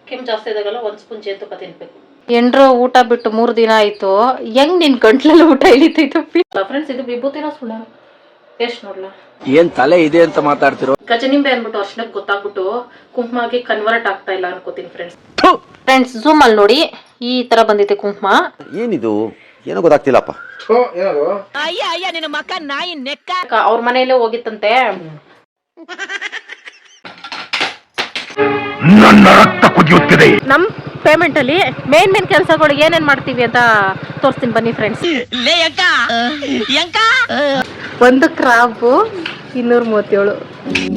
ಕೆಮ್ಮು ಜಾಸ್ತಿ ಆದಾಗಲ್ಲ 1 ಸ್ಪೂನ್ ಜೇನುತುಪ್ಪ ತಿನ್ಬೇಕು. ಎಂಡ್ರು ಊಟ ಬಿಟ್ಟು 3 ದಿನ ಆಯ್ತು. ಹೆಂಗ್ ನಿನ್ ಗಂಟ್ಲಲ್ಲಿ ಊಟ ಇಳಿತೈತು ಫ್ರೆಂಡ್ಸ್. ಇದು ವಿಭೂತಿನ ಸುಳ್ಳ ಟೇಸ್ಟ್ ನೋಡ್ಲಾ ಏನ್ ತಲೆ ಇದೆ ಅಂತ ಮಾತಾಡ್ತಿರೋ. ಗಜನಿಂಬೆ ಅನ್ಬಿಟ್ಟು ಅರ್ಶನಕ್ಕೆ ಗೊತ್ತಾಗ್ಬಿಟ್ಟು ಕುಂಕುಮಾಗಿ ಕನ್ವರ್ಟ್ ಆಗ್ತಾ ಇಲ್ಲ ಅನ್ಕೋತೀನಿ ಫ್ರೆಂಡ್ಸ್. ಝೂಮ್ ಅಲ್ಲಿ ನೋಡಿ ಈ ತರ ಬಂದೈತೆ ಕುಂಕುಮ. ಏನಿದು ಏನೋ ಗೊತ್ತಾಗ್ತಿಲ್ಲಪ್ಪ. ಅವ್ರ ಮನೆಯಲ್ಲೇ ಹೋಗಿತ್ತಂತೆ. ನಮ್ ಪೇಮೆಂಟ್ ಅಲ್ಲಿ ಮೇನ್ ಕೆಲಸಗಳು ಏನೇನ್ ಮಾಡ್ತೀವಿ ಅಂತ ತೋರಿಸ್ತೀನಿ ಬನ್ನಿ ಫ್ರೆಂಡ್ಸ್. ಒಂದು ಕ್ರಾಬು 237.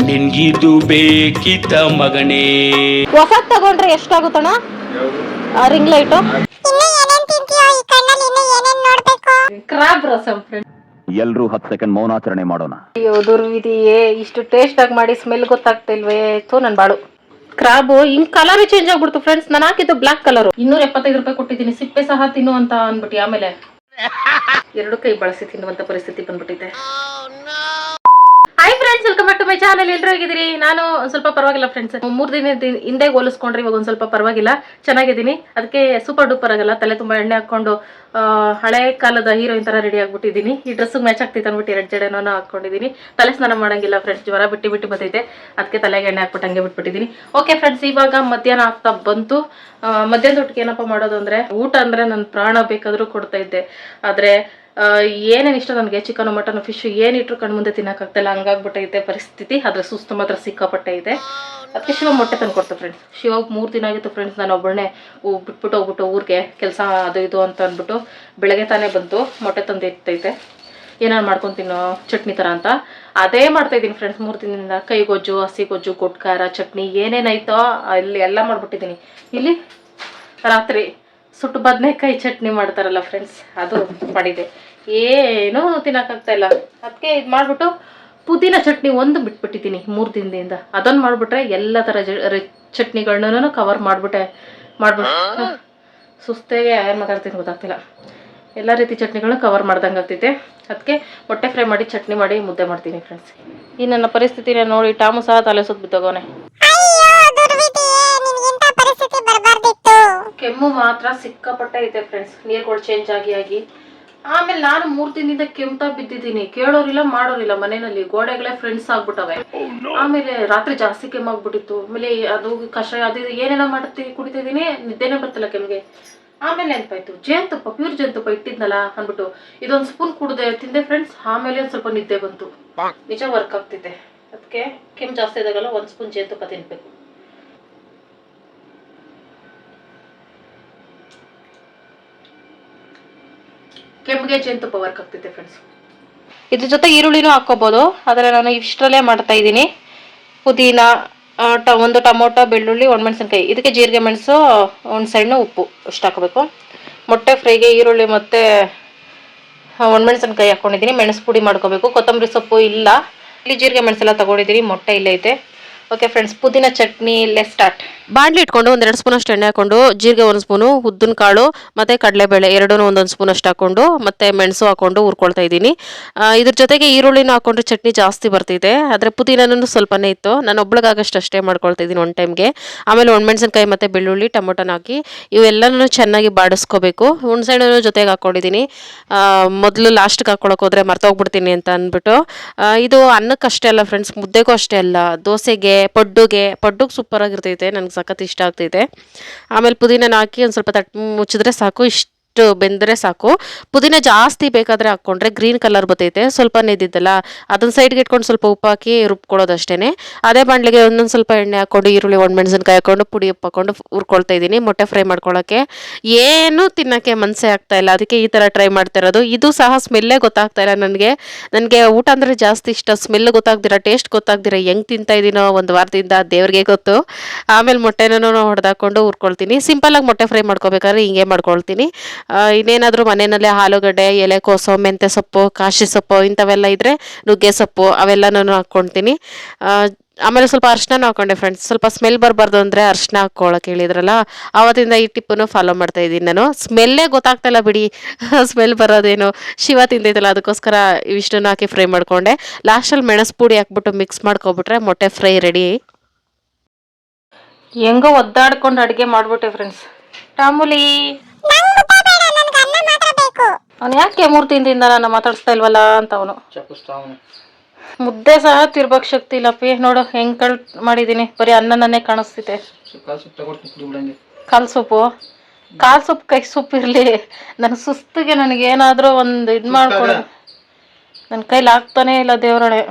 ನಿನ್ಗಿದು ಬೇಕಿತ್ತ ಮಗನೇ. ಹೊಸ ತಗೊಂಡ್ರೆ ಎಷ್ಟಾಗುತ್ತಣ್ಣ ring light? Crab rasam friends. ಎಲ್ರೂ 10 ಸೆಕೆಂಡ್ ಮೌನಾಚರಣೆ ಮಾಡೋಣ. ಅಯ್ಯೋ ದುರ್ವಿಧಿಯೇ, ಇಷ್ಟು ಟೇಸ್ಟ್ ಆಗಿ ಮಾಡಿ ಸ್ಮೆಲ್ ಗೊತ್ತಾಗ್ತಾ ಇಲ್ವೇ? ನನ್ ಬಾಳು. ಕ್ರಾಬ್ ಹಿಂಗ್ ಕಲರ್ ಚೇಂಜ್ ಆಗ್ಬಿಡ್ತು ಫ್ರೆಂಡ್ಸ್. ನಾನು ಹಾಕಿದ್ದು ಬ್ಲಾಕ್ ಕಲರ್. 275 ರೂಪಾಯಿ ಕೊಟ್ಟಿದ್ದೀನಿ. ಸಿಪ್ಪೆ ಸಹ ತಿನ್ನು ಅಂತ ಅನ್ಬಿಟ್ಟು ಆಮೇಲೆ 2 ಕೈ ಬಳಸಿ ತಿನ್ನುವಂತ ಪರಿಸ್ಥಿತಿ ಬಂದ್ಬಿಟ್ಟಿದೆ. Hi friends, welcome back to my channel. ಎಲ್ಲರೂ ಹೇಗಿದ್ದೀರಿ? ನಾನು ಒಂದ್ ಸ್ವಲ್ಪ ಪರವಾಗಿಲ್ಲ ಫ್ರೆಂಡ್ಸ್. 3 ದಿನ ಹಿಂದೆ ಹೋಲಿಸ್ಕೊಂಡ್ರೆ ಇವಾಗ ಒಂದ್ ಸ್ವಲ್ಪ ಪರವಾಗಿಲ್ಲ, ಚೆನ್ನಾಗಿದ್ದೀನಿ. ಅದಕ್ಕೆ ಸೂಪರ್ ಡೂಪರ್ ಆಗಲ್ಲ, ತಲೆ ತುಂಬಾ ಎಣ್ಣೆ ಹಾಕೊಂಡು ಹಳೆ ಕಾಲದ ಹೀರೋಯಿನ್ ತರ ರೆಡಿ ಆಗ್ಬಿಟ್ಟಿದ್ದೀನಿ. ಈ ಡ್ರೆಸ್ ಮ್ಯಾಚ್ ಆಗ್ತಿತ್ತು ಅನ್ಬಿಟ್ಟು 2 ಜಡೆನೂ ಹಾಕೊಂಡಿದ್ದೀನಿ. ತಲೆ ಸ್ನಾನ ಮಾಡಂಗಿಲ್ಲ ಫ್ರೆಂಡ್ಸ್, ಜ್ವರ ಬಿಟ್ಟು ಬಂದೈತೆ. ಅದಕ್ಕೆ ತಲೆಗೆ ಎಣ್ಣೆ ಹಾಕ್ಬಿಟ್ಟು ಹಂಗೆ ಬಿಟ್ಬಿಟ್ಟಿದ್ದೀನಿ. ಓಕೆ ಫ್ರೆಂಡ್ಸ್, ಇವಾಗ ಮಧ್ಯಾಹ್ನ ಆಗ್ತಾ ಬಂತು. ಮಧ್ಯಾಹ್ನದ ಊಟಕ್ಕೆ ಏನಪ್ಪ ಮಾಡೋದು ಅಂದ್ರೆ, ಊಟ ಅಂದ್ರೆ ನನ್ನ ಪ್ರಾಣ ಬೇಕಾದ್ರೂ ಕೊಡ್ತಾ ಇದ್ದೆ. ಆದ್ರೆ ಏನೇನು ಇಷ್ಟ ನನಗೆ, ಚಿಕನ್ ಮಟನ್ ಫಿಶ್ ಏನಿಟ್ರು ಕಣ್ ಮುಂದೆ ತಿನ್ನಕ್ಕಾಗ್ತಿಲ್ಲ, ಹಂಗಾಗ್ಬಿಟ್ಟೈತೆ ಪರಿಸ್ಥಿತಿ. ಆದ್ರೆ ಸುಸ್ತು ಮಾತ್ರ ಸಿಕ್ಕಾಪಟ್ಟೆ ಇದೆ. ಅದಕ್ಕೆ ಶಿವ ಮೊಟ್ಟೆ ತಂದು ಕೊಡ್ತಾ ಫ್ರೆಂಡ್ಸ್. ಶಿವಾಗ 3 ದಿನ ಆಗಿತ್ತು ಫ್ರೆಂಡ್ಸ್. ನಾನು ಒಬ್ಬಳನ್ನೇ ಬಿಟ್ಬಿಟ್ಟು ಹೋಗ್ಬಿಟ್ಟು ಊರಿಗೆ ಕೆಲಸ ಅದು ಇದು ಅಂತ ಅಂದ್ಬಿಟ್ಟು ಬೆಳಗ್ಗೆ ತಾನೇ ಬಂತು ಮೊಟ್ಟೆ ತಂದು ಇರ್ತೈತೆ. ಏನಾರು ಮಾಡ್ಕೊತೀನೋ ಚಟ್ನಿ ಥರ ಅಂತ ಅದೇ ಮಾಡ್ತಾ ಇದ್ದೀನಿ ಫ್ರೆಂಡ್ಸ್ 3 ದಿನದಿಂದ. ಕೈಗೊಜ್ಜು, ಹಸಿ ಗೊಜ್ಜು, ಕೊಟ್ಕಾರ, ಚಟ್ನಿ ಏನೇನಾಯ್ತೋ ಅಲ್ಲಿ ಎಲ್ಲ ಮಾಡ್ಬಿಟ್ಟಿದ್ದೀನಿ. ಇಲ್ಲಿ ರಾತ್ರಿ ಸುಟ್ಟು ಬದನೆಕಾಯಿ ಚಟ್ನಿ ಮಾಡ್ತಾರಲ್ಲ ಫ್ರೆಂಡ್ಸ್, ಅದು ಮಾಡಿದೆ. ಏನೂ ತಿನ್ನೋಕ್ಕಾಗ್ತಾ ಇಲ್ಲ. ಅದಕ್ಕೆ ಇದು ಮಾಡಿಬಿಟ್ಟು ಪುದೀನ ಚಟ್ನಿ ಒಂದು ಬಿಟ್ಬಿಟ್ಟಿದ್ದೀನಿ 3 ದಿನದಿಂದ. ಅದೊಂದು ಮಾಡಿಬಿಟ್ರೆ ಎಲ್ಲ ಥರ ಚಟ್ನಿಗಳನ್ನೂ ಕವರ್ ಮಾಡಿಬಿಟ್ಟು ಸುಸ್ತಾಗೆ ಏನು ಮಾತಾಡ್ತೀನಿ ಗೊತ್ತಾಗ್ತಿಲ್ಲ. ಎಲ್ಲ ರೀತಿ ಚಟ್ನಿಗಳನ್ನ ಕವರ್ ಮಾಡ್ದಂಗೆ ಆಗ್ತೈತೆ. ಅದಕ್ಕೆ ಮೊಟ್ಟೆ ಫ್ರೈ ಮಾಡಿ ಚಟ್ನಿ ಮಾಡಿ ಮುದ್ದೆ ಮಾಡ್ತೀನಿ ಫ್ರೆಂಡ್ಸ್. ಈ ನನ್ನ ಪರಿಸ್ಥಿತಿನ ನೋಡಿ ಟಾಮು ಸಹ ತಲೆ ಸುತ್ತ ಬಿದ್ದೋಗವನೆ. ಕೆಮ್ಮು ಮಾತ್ರ ಸಿಕ್ಕಾಪಟ್ಟೆ ಐತೆ ಫ್ರೆಂಡ್ಸ್, ನೀರುಗಳು ಚೇಂಜ್ ಆಗಿ. ಆಮೇಲೆ ನಾನು 3 ದಿನದಿಂದ ಕೆಮ್ತಾ ಬಿದ್ದಿದ್ದೀನಿ. ಕೇಳೋರಿಲ್ಲ ಮಾಡೋರಿಲ್ಲ ಮನೆಯಲ್ಲಿ. ಗೋಡೆಗಳೇ ಫ್ರೆಂಡ್ಸ್ ಆಗ್ಬಿಟ್ಟವೆ. ಆಮೇಲೆ ರಾತ್ರಿ ಜಾಸ್ತಿ ಕೆಮ್ಮಾಗ್ಬಿಟ್ಟಿತ್ತು. ಆಮೇಲೆ ಅದು ಕಷಾಯ ಅದು ಏನೇನೋ ಕುಡಿತಿದ್ದೀನಿ, ನಿದ್ದೆನೇ ಬರ್ತಿಲ್ಲ ಕೆಮ್ಮಿಗೆ. ಆಮೇಲೆ ನೆನಪಾಯ್ತು, ಜೇನುತುಪ್ಪ, ಪ್ಯೂರ್ ಜೇನುತುಪ್ಪ ಇಟ್ಟಿದ್ನಲ್ಲ ಅಂದ್ಬಿಟ್ಟು ಇದೊಂದು ಸ್ಪೂನ್ ಕುಡ್ದೆ ತಿಂದೆ ಫ್ರೆಂಡ್ಸ್. ಆಮೇಲೆ ಒಂದು ಸ್ವಲ್ಪ ನಿದ್ದೆ ಬಂತು. ನಿಜ ವರ್ಕ್ ಆಗ್ತಿದೆ. ಅದಕ್ಕೆ ಕೆಮ್ಮು ಜಾಸ್ತಿ ಆದಾಗಲ್ಲ 1 ಸ್ಪೂನ್ ಜೇನುತುಪ್ಪ ತಿನ್ಬೇಕು. ಕೆಮ್ಮಿಗೆ ಜೇನುತುಪ್ಪ ವರ್ಕ್ ಆಗ್ತಿದೆ ಫ್ರೆಂಡ್ಸ್. ಇದ್ರ ಜೊತೆ ಈರುಳ್ಳಿನೂ ಹಾಕೋಬಹುದು, ಆದರೆ ನಾನು ಇಷ್ಟರಲ್ಲೇ ಮಾಡ್ತಾ ಇದ್ದೀನಿ. ಪುದೀನ, ಒಂದು ಟೊಮೊಟೊ, ಬೆಳ್ಳುಳ್ಳಿ, ಒಣಮೆಣಸಿನ್ಕಾಯಿ, ಇದಕ್ಕೆ ಜೀರಿಗೆ ಮೆಣಸು, ಒಂದು ಸಣ್ಣ ಉಪ್ಪು ಇಷ್ಟು ಹಾಕಬೇಕು. ಮೊಟ್ಟೆ ಫ್ರೈಗೆ ಈರುಳ್ಳಿ ಮತ್ತು ಒಣಮೆಣಸಿನ್ಕಾಯಿ ಹಾಕೊಂಡಿದ್ದೀನಿ. ಮೆಣಸು ಪುಡಿ ಮಾಡ್ಕೋಬೇಕು. ಕೊತ್ತಂಬರಿ ಸೊಪ್ಪು ಇಲ್ಲ, ಇಲ್ಲಿ ಜೀರಿಗೆ ಮೆಣಸೆಲ್ಲ ತಗೊಂಡಿದ್ದೀನಿ. ಮೊಟ್ಟೆ ಇಲ್ಲೇ ಐತೆ. ಓಕೆ ಫ್ರೆಂಡ್ಸ್, ಪುದೀನ ಚಟ್ನಿ ಲೆಟ್ ಸ್ಟಾರ್ಟ್. ಬಾಣಲಿ ಇಟ್ಕೊಂಡು 1-2 ಸ್ಪೂನ್ ಅಷ್ಟು ಎಣ್ಣೆ ಹಾಕೊಂಡು, ಜೀರಿಗೆ 1 ಸ್ಪೂನು, ಉದ್ದಿನ ಕಾಳು ಮತ್ತು ಕಡಲೆಬೇಳೆ ಎರಡೂ 1 ಸ್ಪೂನ್ ಅಷ್ಟು ಹಾಕೊಂಡು, ಮತ್ತೆ ಮೆಣಸು ಹಾಕೊಂಡು ಹುರ್ಕೊಳ್ತಾ ಇದ್ದೀನಿ. ಇದ್ರ ಜೊತೆಗೆ ಈರುಳ್ಳಿನೂ ಹಾಕೊಂಡ್ರೆ ಚಟ್ನಿ ಜಾಸ್ತಿ ಬರ್ತಿದೆ. ಆದರೆ ಪುದೀನೂ ಸ್ವಲ್ಪನೇ ಇತ್ತು. ನಾನು ಒಬ್ಳಿಗಾಗಷ್ಟು ಅಷ್ಟೇ ಮಾಡ್ಕೊಳ್ತಾ ಇದ್ದೀನಿ ಒನ್ ಟೈಮ್ಗೆ. ಆಮೇಲೆ ಒಣಮೆಣಸಿನ್ಕಾಯಿ ಮತ್ತು ಬೆಳ್ಳುಳ್ಳಿ, ಟೊಮೊಟೊನ ಹಾಕಿ ಇವೆಲ್ಲನೂ ಚೆನ್ನಾಗಿ ಬಾಡಿಸ್ಕೋಬೇಕು. ಹುಣಸೆಹಣ್ಣು ಜೊತೆಗೆ ಹಾಕ್ಕೊಂಡಿದ್ದೀನಿ. ಮೊದಲು ಲಾಸ್ಟ್ಗೆ ಹಾಕ್ಕೊಳಕ್ಕೆ ಹೋದರೆ ಮರ್ತೋಗ್ಬಿಡ್ತೀನಿ ಅಂತ ಅಂದ್ಬಿಟ್ಟು. ಇದು ಅನ್ನಕ್ಕೆ ಅಷ್ಟೇ ಅಲ್ಲ ಫ್ರೆಂಡ್ಸ್, ಮುದ್ದೆಗೂ ಅಷ್ಟೇ ಅಲ್ಲ, ದೋಸೆಗೆ, ಪಡ್ಡುಗೆ ಸೂಪರ್ ಆಗಿರ್ತೈತೆ. ನನಗೆ ಸಖತ್ ಇಷ್ಟ ಆಗ್ತೈತೆ. ಆಮೇಲೆ ಪುದೀನ ಹಾಕಿ ಒಂದು ಸ್ವಲ್ಪ ತಟ್ಟು ಮುಚ್ಚಿದ್ರೆ ಸಾಕು. ಇಷ್ಟು ಬೆಂದರೆ ಸಾಕು. ಪುದೀನ ಜಾಸ್ತಿ ಬೇಕಾದರೆ ಹಾಕ್ಕೊಂಡ್ರೆ ಗ್ರೀನ್ ಕಲರ್ ಬರ್ತೈತೆ. ಸ್ವಲ್ಪ ನೆದ್ದಿದ್ದಲ್ಲ ಅದನ್ನ ಸೈಡ್ಗೆ ಇಟ್ಕೊಂಡು ಸ್ವಲ್ಪ ಉಪ್ಪು ಹಾಕಿ ರುಬ್ಕೊಳ್ಳೋದು ಅಷ್ಟೇ. ಅದೇ ಬಾಣಲೆಗೆ ಒಂದೊಂದು ಸ್ವಲ್ಪ ಎಣ್ಣೆ ಹಾಕ್ಕೊಂಡು, ಈರುಳ್ಳಿ, ಒಣಮೆಣಸಿನ್ಕಾಯಿ ಹಾಕೊಂಡು, ಪುಡಿ ಉಪ್ಪು ಹಾಕೊಂಡು ಹುರ್ಕೊಳ್ತಾ ಇದ್ದೀನಿ. ಮೊಟ್ಟೆ ಫ್ರೈ ಮಾಡ್ಕೊಳ್ಳೋಕ್ಕೆ ಏನೂ ತಿನ್ನೋಕ್ಕೆ ಮನಸ್ಸೇ ಆಗ್ತಾ ಇಲ್ಲ. ಅದಕ್ಕೆ ಈ ಥರ ಟ್ರೈ ಮಾಡ್ತಾ ಇರೋದು. ಇದು ಸಹ ಸ್ಮೆಲ್ಲೇ ಗೊತ್ತಾಗ್ತಾ ಇಲ್ಲ ನನಗೆ ಊಟ ಅಂದರೆ ಜಾಸ್ತಿ ಇಷ್ಟ. ಸ್ಮೆಲ್ ಗೊತ್ತಾಗ್ದಿರ, ಟೇಸ್ಟ್ ಗೊತ್ತಾಗ್ದಿರ ಹೆಂಗೆ ತಿಂತಾ ಇದ್ದೀನೋ ಒಂದು ವಾರದಿಂದ ದೇವ್ರಿಗೆ ಗೊತ್ತು. ಆಮೇಲೆ ಮೊಟ್ಟೆನೂ ಹೊಡೆದಾಕೊಂಡು ಹುರ್ಕೊಳ್ತೀನಿ. ಸಿಂಪಲಾಗಿ ಮೊಟ್ಟೆ ಫ್ರೈ ಮಾಡ್ಕೋಬೇಕಾದ್ರೆ ಹಿಂಗೆ ಮಾಡ್ಕೊಳ್ತೀನಿ. ಇನ್ನೇನಾದರೂ ಮನೆಯಲ್ಲೇ ಆಲೂಗಡ್ಡೆ, ಎಲೆಕೋಸು, ಮೆಂತ್ಯ ಸೊಪ್ಪು, ಕಾಶಿ ಸೊಪ್ಪು ಇಂಥವೆಲ್ಲ ಇದ್ದರೆ ನುಗ್ಗೆ ಸೊಪ್ಪು ಅವೆಲ್ಲನೂ ಹಾಕ್ಕೊಳ್ತೀನಿ. ಆಮೇಲೆ ಸ್ವಲ್ಪ ಅರಿಶಿನ ಹಾಕೊಂಡೆ ಫ್ರೆಂಡ್ಸ್. ಸ್ವಲ್ಪ ಸ್ಮೆಲ್ ಬರಬಾರ್ದು ಅಂದರೆ ಅರಿಶಿನ ಹಾಕ್ಕೊಳಕ್ಕೆ ಹೇಳಿದ್ರಲ್ಲ, ಆವತ್ತಿಂದ ಈ ಟಿಪ್ಪನ್ನು ಫಾಲೋ ಮಾಡ್ತಾ ಇದ್ದೀನಿ ನಾನು. ಸ್ಮೆಲ್ಲೇ ಗೊತ್ತಾಗ್ತಾಯಿಲ್ಲ ಬಿಡಿ, ಸ್ಮೆಲ್ ಬರೋದೇನು. ಶಿವ ತಿಂದೈತಲ್ಲ, ಅದಕ್ಕೋಸ್ಕರ ಇವಿಷ್ಟನ್ನು ಹಾಕಿ ಫ್ರೈ ಮಾಡಿಕೊಂಡೆ. ಲಾಸ್ಟಲ್ಲಿ ಮೆಣಸು ಪುಡಿ ಹಾಕ್ಬಿಟ್ಟು ಮಿಕ್ಸ್ ಮಾಡ್ಕೊಬಿಟ್ರೆ ಮೊಟ್ಟೆ ಫ್ರೈ ರೆಡಿ. ಹೆಂಗೋ ಒದ್ದಾಡ್ಕೊಂಡು ಅಡುಗೆ ಮಾಡ್ಬಿಟ್ಟೆ ಫ್ರೆಂಡ್ಸ್. ರಾಮುಲಿ ಅವನು ಯಾಕೆ 3 ದಿನದಿಂದ ನಾನು ಮಾತಾಡಿಸ್ತಾ ಇಲ್ವಲ್ಲ ಅಂತ ಅವನು ಮುದ್ದೆ ಸಹ ತಿರ್ಬಕ್ ಶಕ್ತಿ ಇಲ್ಲಪ್ಪಿ. ನೋಡು ಹೆಂಗ್ ಮಾಡಿದೀನಿ, ಬರೀ ಅನ್ನನೇ ಕಾಣಿಸ್ತಿದೆ. ಕಾಲ್ ಸೊಪ್ಪು ಕೈ ಸೊಪ್ಪು ಇರ್ಲಿ, ನನ್ನ ಸುಸ್ತಿಗೆ ನನಗೇನಾದ್ರೂ ಒಂದು ಇದು ಮಾಡ್ಕೊಡು. ನನ್ನ ಕೈಲಿ ಆಗ್ತಾನೆ ಇಲ್ಲ ದೇವ್ರಣೆ.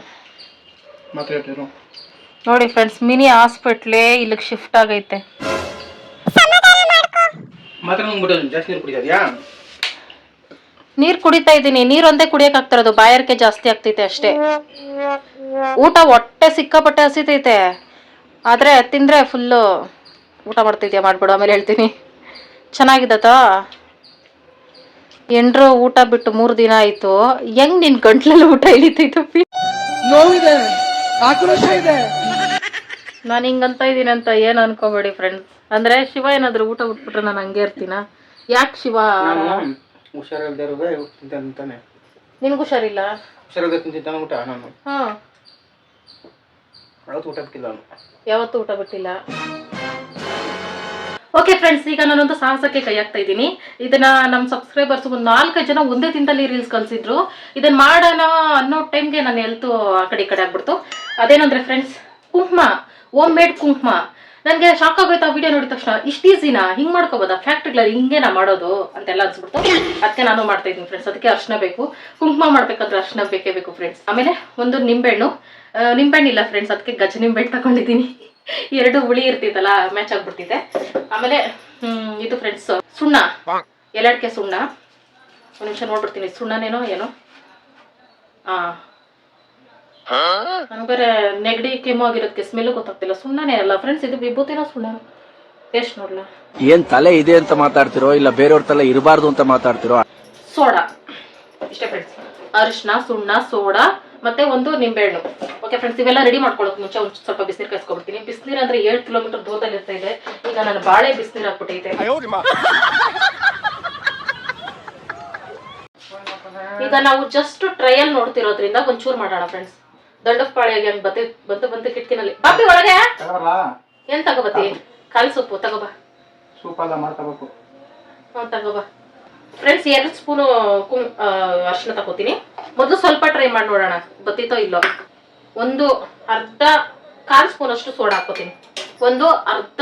ನೋಡಿ ಫ್ರೆಂಡ್ಸ್, ಮಿನಿ ಹಾಸ್ಪಿಟ್ಲೇ ಇಲ್ಲಿಗೆ ಶಿಫ್ಟ್ ಆಗೈತೆ. ನೀರ್ ಕುಡಿತಾ ಇದ್ದೀನಿ. ನೀರ್ ಒಂದೇ ಕುಡಿಯಕ್ ಆಗ್ತಿರೋದು, ಬಾಯಾರಿಕೆ ಜಾಸ್ತಿ ಆಗ್ತೈತೆ ಅಷ್ಟೇ. ಊಟ ಹೊಟ್ಟೆ ಸಿಕ್ಕಾಪಟ್ಟೆ ಹಸಿತೈತೆ, ಆದ್ರೆ ತಿಂದ್ರೆ ಫುಲ್ಲು ಊಟ ಮಾಡ್ತಿದ್ಯಾ ಮಾಡ್ಬಿಡು, ಆಮೇಲೆ ಹೇಳ್ತೀನಿ. ಚೆನ್ನಾಗಿದತ ಎಂಡ್ರು ಊಟ ಬಿಟ್ಟು 3 ದಿನ ಆಯ್ತು. ಹೆಂಗ್ ನಿನ್ ಗಂಟ್ಲಲ್ಲಿ ಊಟ ಇಳಿತೈತಪ್ಪಿ? ನೋವಿದೆ, ಆಕ್ರೋಶ ಇದೆ. ನಾನು ಹಿಂಗಂತ ಇದೀನಿ ಅಂತ ಏನ್ ಅನ್ಕೋಬೇಡಿ ಫ್ರೆಂಡ್ಸ್. ಅಂದ್ರೆ ಶಿವ ಏನಾದ್ರು ಊಟ ಬಿಟ್ಬಿಟ್ರೆ ನಾನು ಹಂಗೆ ಇರ್ತೀನ? ಯಾಕೆ ಶಿವ? ಹುಷಾರಿಲ್ದಾನೆ. ನಿನ್ಗೂ ಹುಷಾರಿಲ್ಲ? ಊಟ ನಾನು ಊಟ ಬಿಟ್ಟಿಲ್ಲ, ಯಾವತ್ತೂ ಊಟ ಬಿಟ್ಟಿಲ್ಲ. ಓಕೆ ಫ್ರೆಂಡ್ಸ್, ಈಗ ನಾನೊಂದು ಸಾಹಸಕ್ಕೆ ಕೈ ಹಾಕ್ತಾ ಇದ್ದೀನಿ. ಇದನ್ನ ನಮ್ಮ ಸಬ್ಸ್ಕ್ರೈಬರ್ಸ್ ಒಂದು 4 ಜನ ಒಂದೇ ದಿನದಲ್ಲಿ ರೀಲ್ಸ್ ಕಳ್ಸಿದ್ರು. ಇದನ್ನ ಮಾಡೋಣ ಅನ್ನೋ ಟೈಮ್ಗೆ ನನ್ನ ಹೆಲ್ತ್ ಆ ಕಡೆ ಈ ಕಡೆ ಆಗ್ಬಿಡ್ತು. ಅದೇನಂದ್ರೆ ಫ್ರೆಂಡ್ಸ್, ಕುಂಕುಮ, ಹೋಮ್ ಮೇಡ್ ಕುಂಕುಮ. ನನಗೆ ಶಾಕ್ ಆಗೋಯ್ತು ಆ ವಿಡಿಯೋ ನೋಡಿದ ತಕ್ಷಣ. ಇಷ್ಟು ಈಸಿನಾ, ಹಿಂಗೆ ಮಾಡ್ಕೋಬೋದಾ ಫ್ಯಾಕ್ಟ್ರಿಗಳಲ್ಲಿ, ಹಿಂಗೇನಾ ಮಾಡೋದು ಅಂತೆಲ್ಲ ಅನ್ಸ್ಬಿಡ್ತು. ಅದಕ್ಕೆ ನಾನು ಮಾಡ್ತಾ ಇದ್ದೀನಿ ಫ್ರೆಂಡ್ಸ್. ಅದಕ್ಕೆ ಅರ್ಶಿನ ಬೇಕು. ಕುಂಕುಮ ಮಾಡ್ಬೇಕಾದ್ರೆ ಅರ್ಶಿನ ಬೇಕೇ ಬೇಕು ಫ್ರೆಂಡ್ಸ್. ಆಮೇಲೆ ಒಂದು ನಿಂಬೆಹಣ್ಣಿಲ್ಲ ಫ್ರೆಂಡ್ಸ್, ಅದಕ್ಕೆ ಗಜ ನಿಂಬೆಹಣ್ಣು ತಗೊಂಡಿದ್ದೀನಿ. 2 ಹುಳಿ ಇರ್ತಿತ್ತಲ್ಲ, ಮ್ಯಾಚ್ ಆಗ್ಬಿಡ್ತಿದೆ. ಆಮೇಲೆ ಇದು ಫ್ರೆಂಡ್ಸ್ ಸುಣ್ಣ, ಎಲ್ಲಡ್ಕೆ ಸುಣ್ಣ. ಒಂದು ನಿಮಿಷ ನೋಡ್ಬಿಡ್ತೀನಿ, ಸುಣ್ಣನೇನೋ ಏನೋ. ನನ್ಗೆ ಬೇರೆ ನೆಗಡಿ ಕೆಮ್ಮು ಆಗಿರೋದಕ್ಕೆ ಸ್ಮೆಲ್ ಗೊತ್ತಾಗ್ತಿಲ್ಲ. ಸುಣ್ಣನೇ ಅಲ್ಲ ಫ್ರೆಂಡ್ಸ್, ಇದು ವಿಭೂತಿನೋ ಸುಣ್ಣ, ಟೇಸ್ಟ್ ನೋಡ್ಲಾ. ಏನ್ ತಲೆ ಇದೆ ಅಂತ ಮಾತಾಡ್ತಿರೋ, ಇಲ್ಲ ಬೇರೆಯವ್ರ ತಲೆ ಇರಬಾರ್ದು ಅಂತ ಮಾತಾಡ್ತಿರೋ? ಸೋಡಾ, ಇಷ್ಟೇ ಫ್ರೆಂಡ್ಸ್. ಅರಿಶಿನ, ಸುಣ್ಣ, ಸೋಡಾ ಮತ್ತೆ ಒಂದು ನಿಂಬೆಹಣ್ಣು. ಓಕೆ ಫ್ರೆಂಡ್ಸ್, ಇವೆಲ್ಲ ರೆಡಿ ಮಾಡ್ಕೊಳ್ಳೋಕೆ ಮುಂಚೆ ಒಂದು ಸ್ವಲ್ಪ ಬಿಸಿನೀರು ಕಾಯಿಸ್ಕೊಬಿಡ್ತೀನಿ. ಬಿಸಿನೀರು ಅಂದ್ರೆ 7 ಕಿಲೋಮೀಟರ್ ದೂರದಲ್ಲಿ ಇರ್ತಾ ಇದೆ. ಈಗ ನಾನು ಬಾಳೆ ಬಿಸಿನೀರು ಹಾಕ್ಬಿಟ್ಟೈತೆ. ಈಗ ನಾವು ಜಸ್ಟ್ ಟ್ರಯಲ್ ನೋಡ್ತಿರೋದ್ರಿಂದ ಒಂಚೂರು ಮಾಡೋಣ ಫ್ರೆಂಡ್ಸ್. ದಂಡಪಾಳಿಯಾಗಿ ಹಂಗ್ ಬಂತು ಕಿಟಕಿನಲ್ಲಿ. ಬಾಪಿ ಒಳಗೆ ಏನ್ ತಗೋಬತ್ತಿ? ಕಾಲ್ ಸೊಪ್ಪು ತಗೋಬಾ. ಸೂಪ್ ಎಲ್ಲ ಮಾಡ್ಕೋಬೇಕು. ತಗೋಬಾ ಫ್ರೆಂಡ್ಸ್. 2 ಸ್ಪೂನು ಅರಿಶಿನ ತಗೋತೀನಿ. ಮೊದಲು ಸ್ವಲ್ಪ ಟ್ರೈ ಮಾಡಿ ನೋಡೋಣ ಬತ್ತಿತೋ ಇಲ್ಲೋ. ಒಂದು ಕಾಲ್ ಸ್ಪೂನ್ ಅಷ್ಟು ಸೋಡಾ ಹಾಕೋತೀನಿ. ಒಂದು ಅರ್ಧ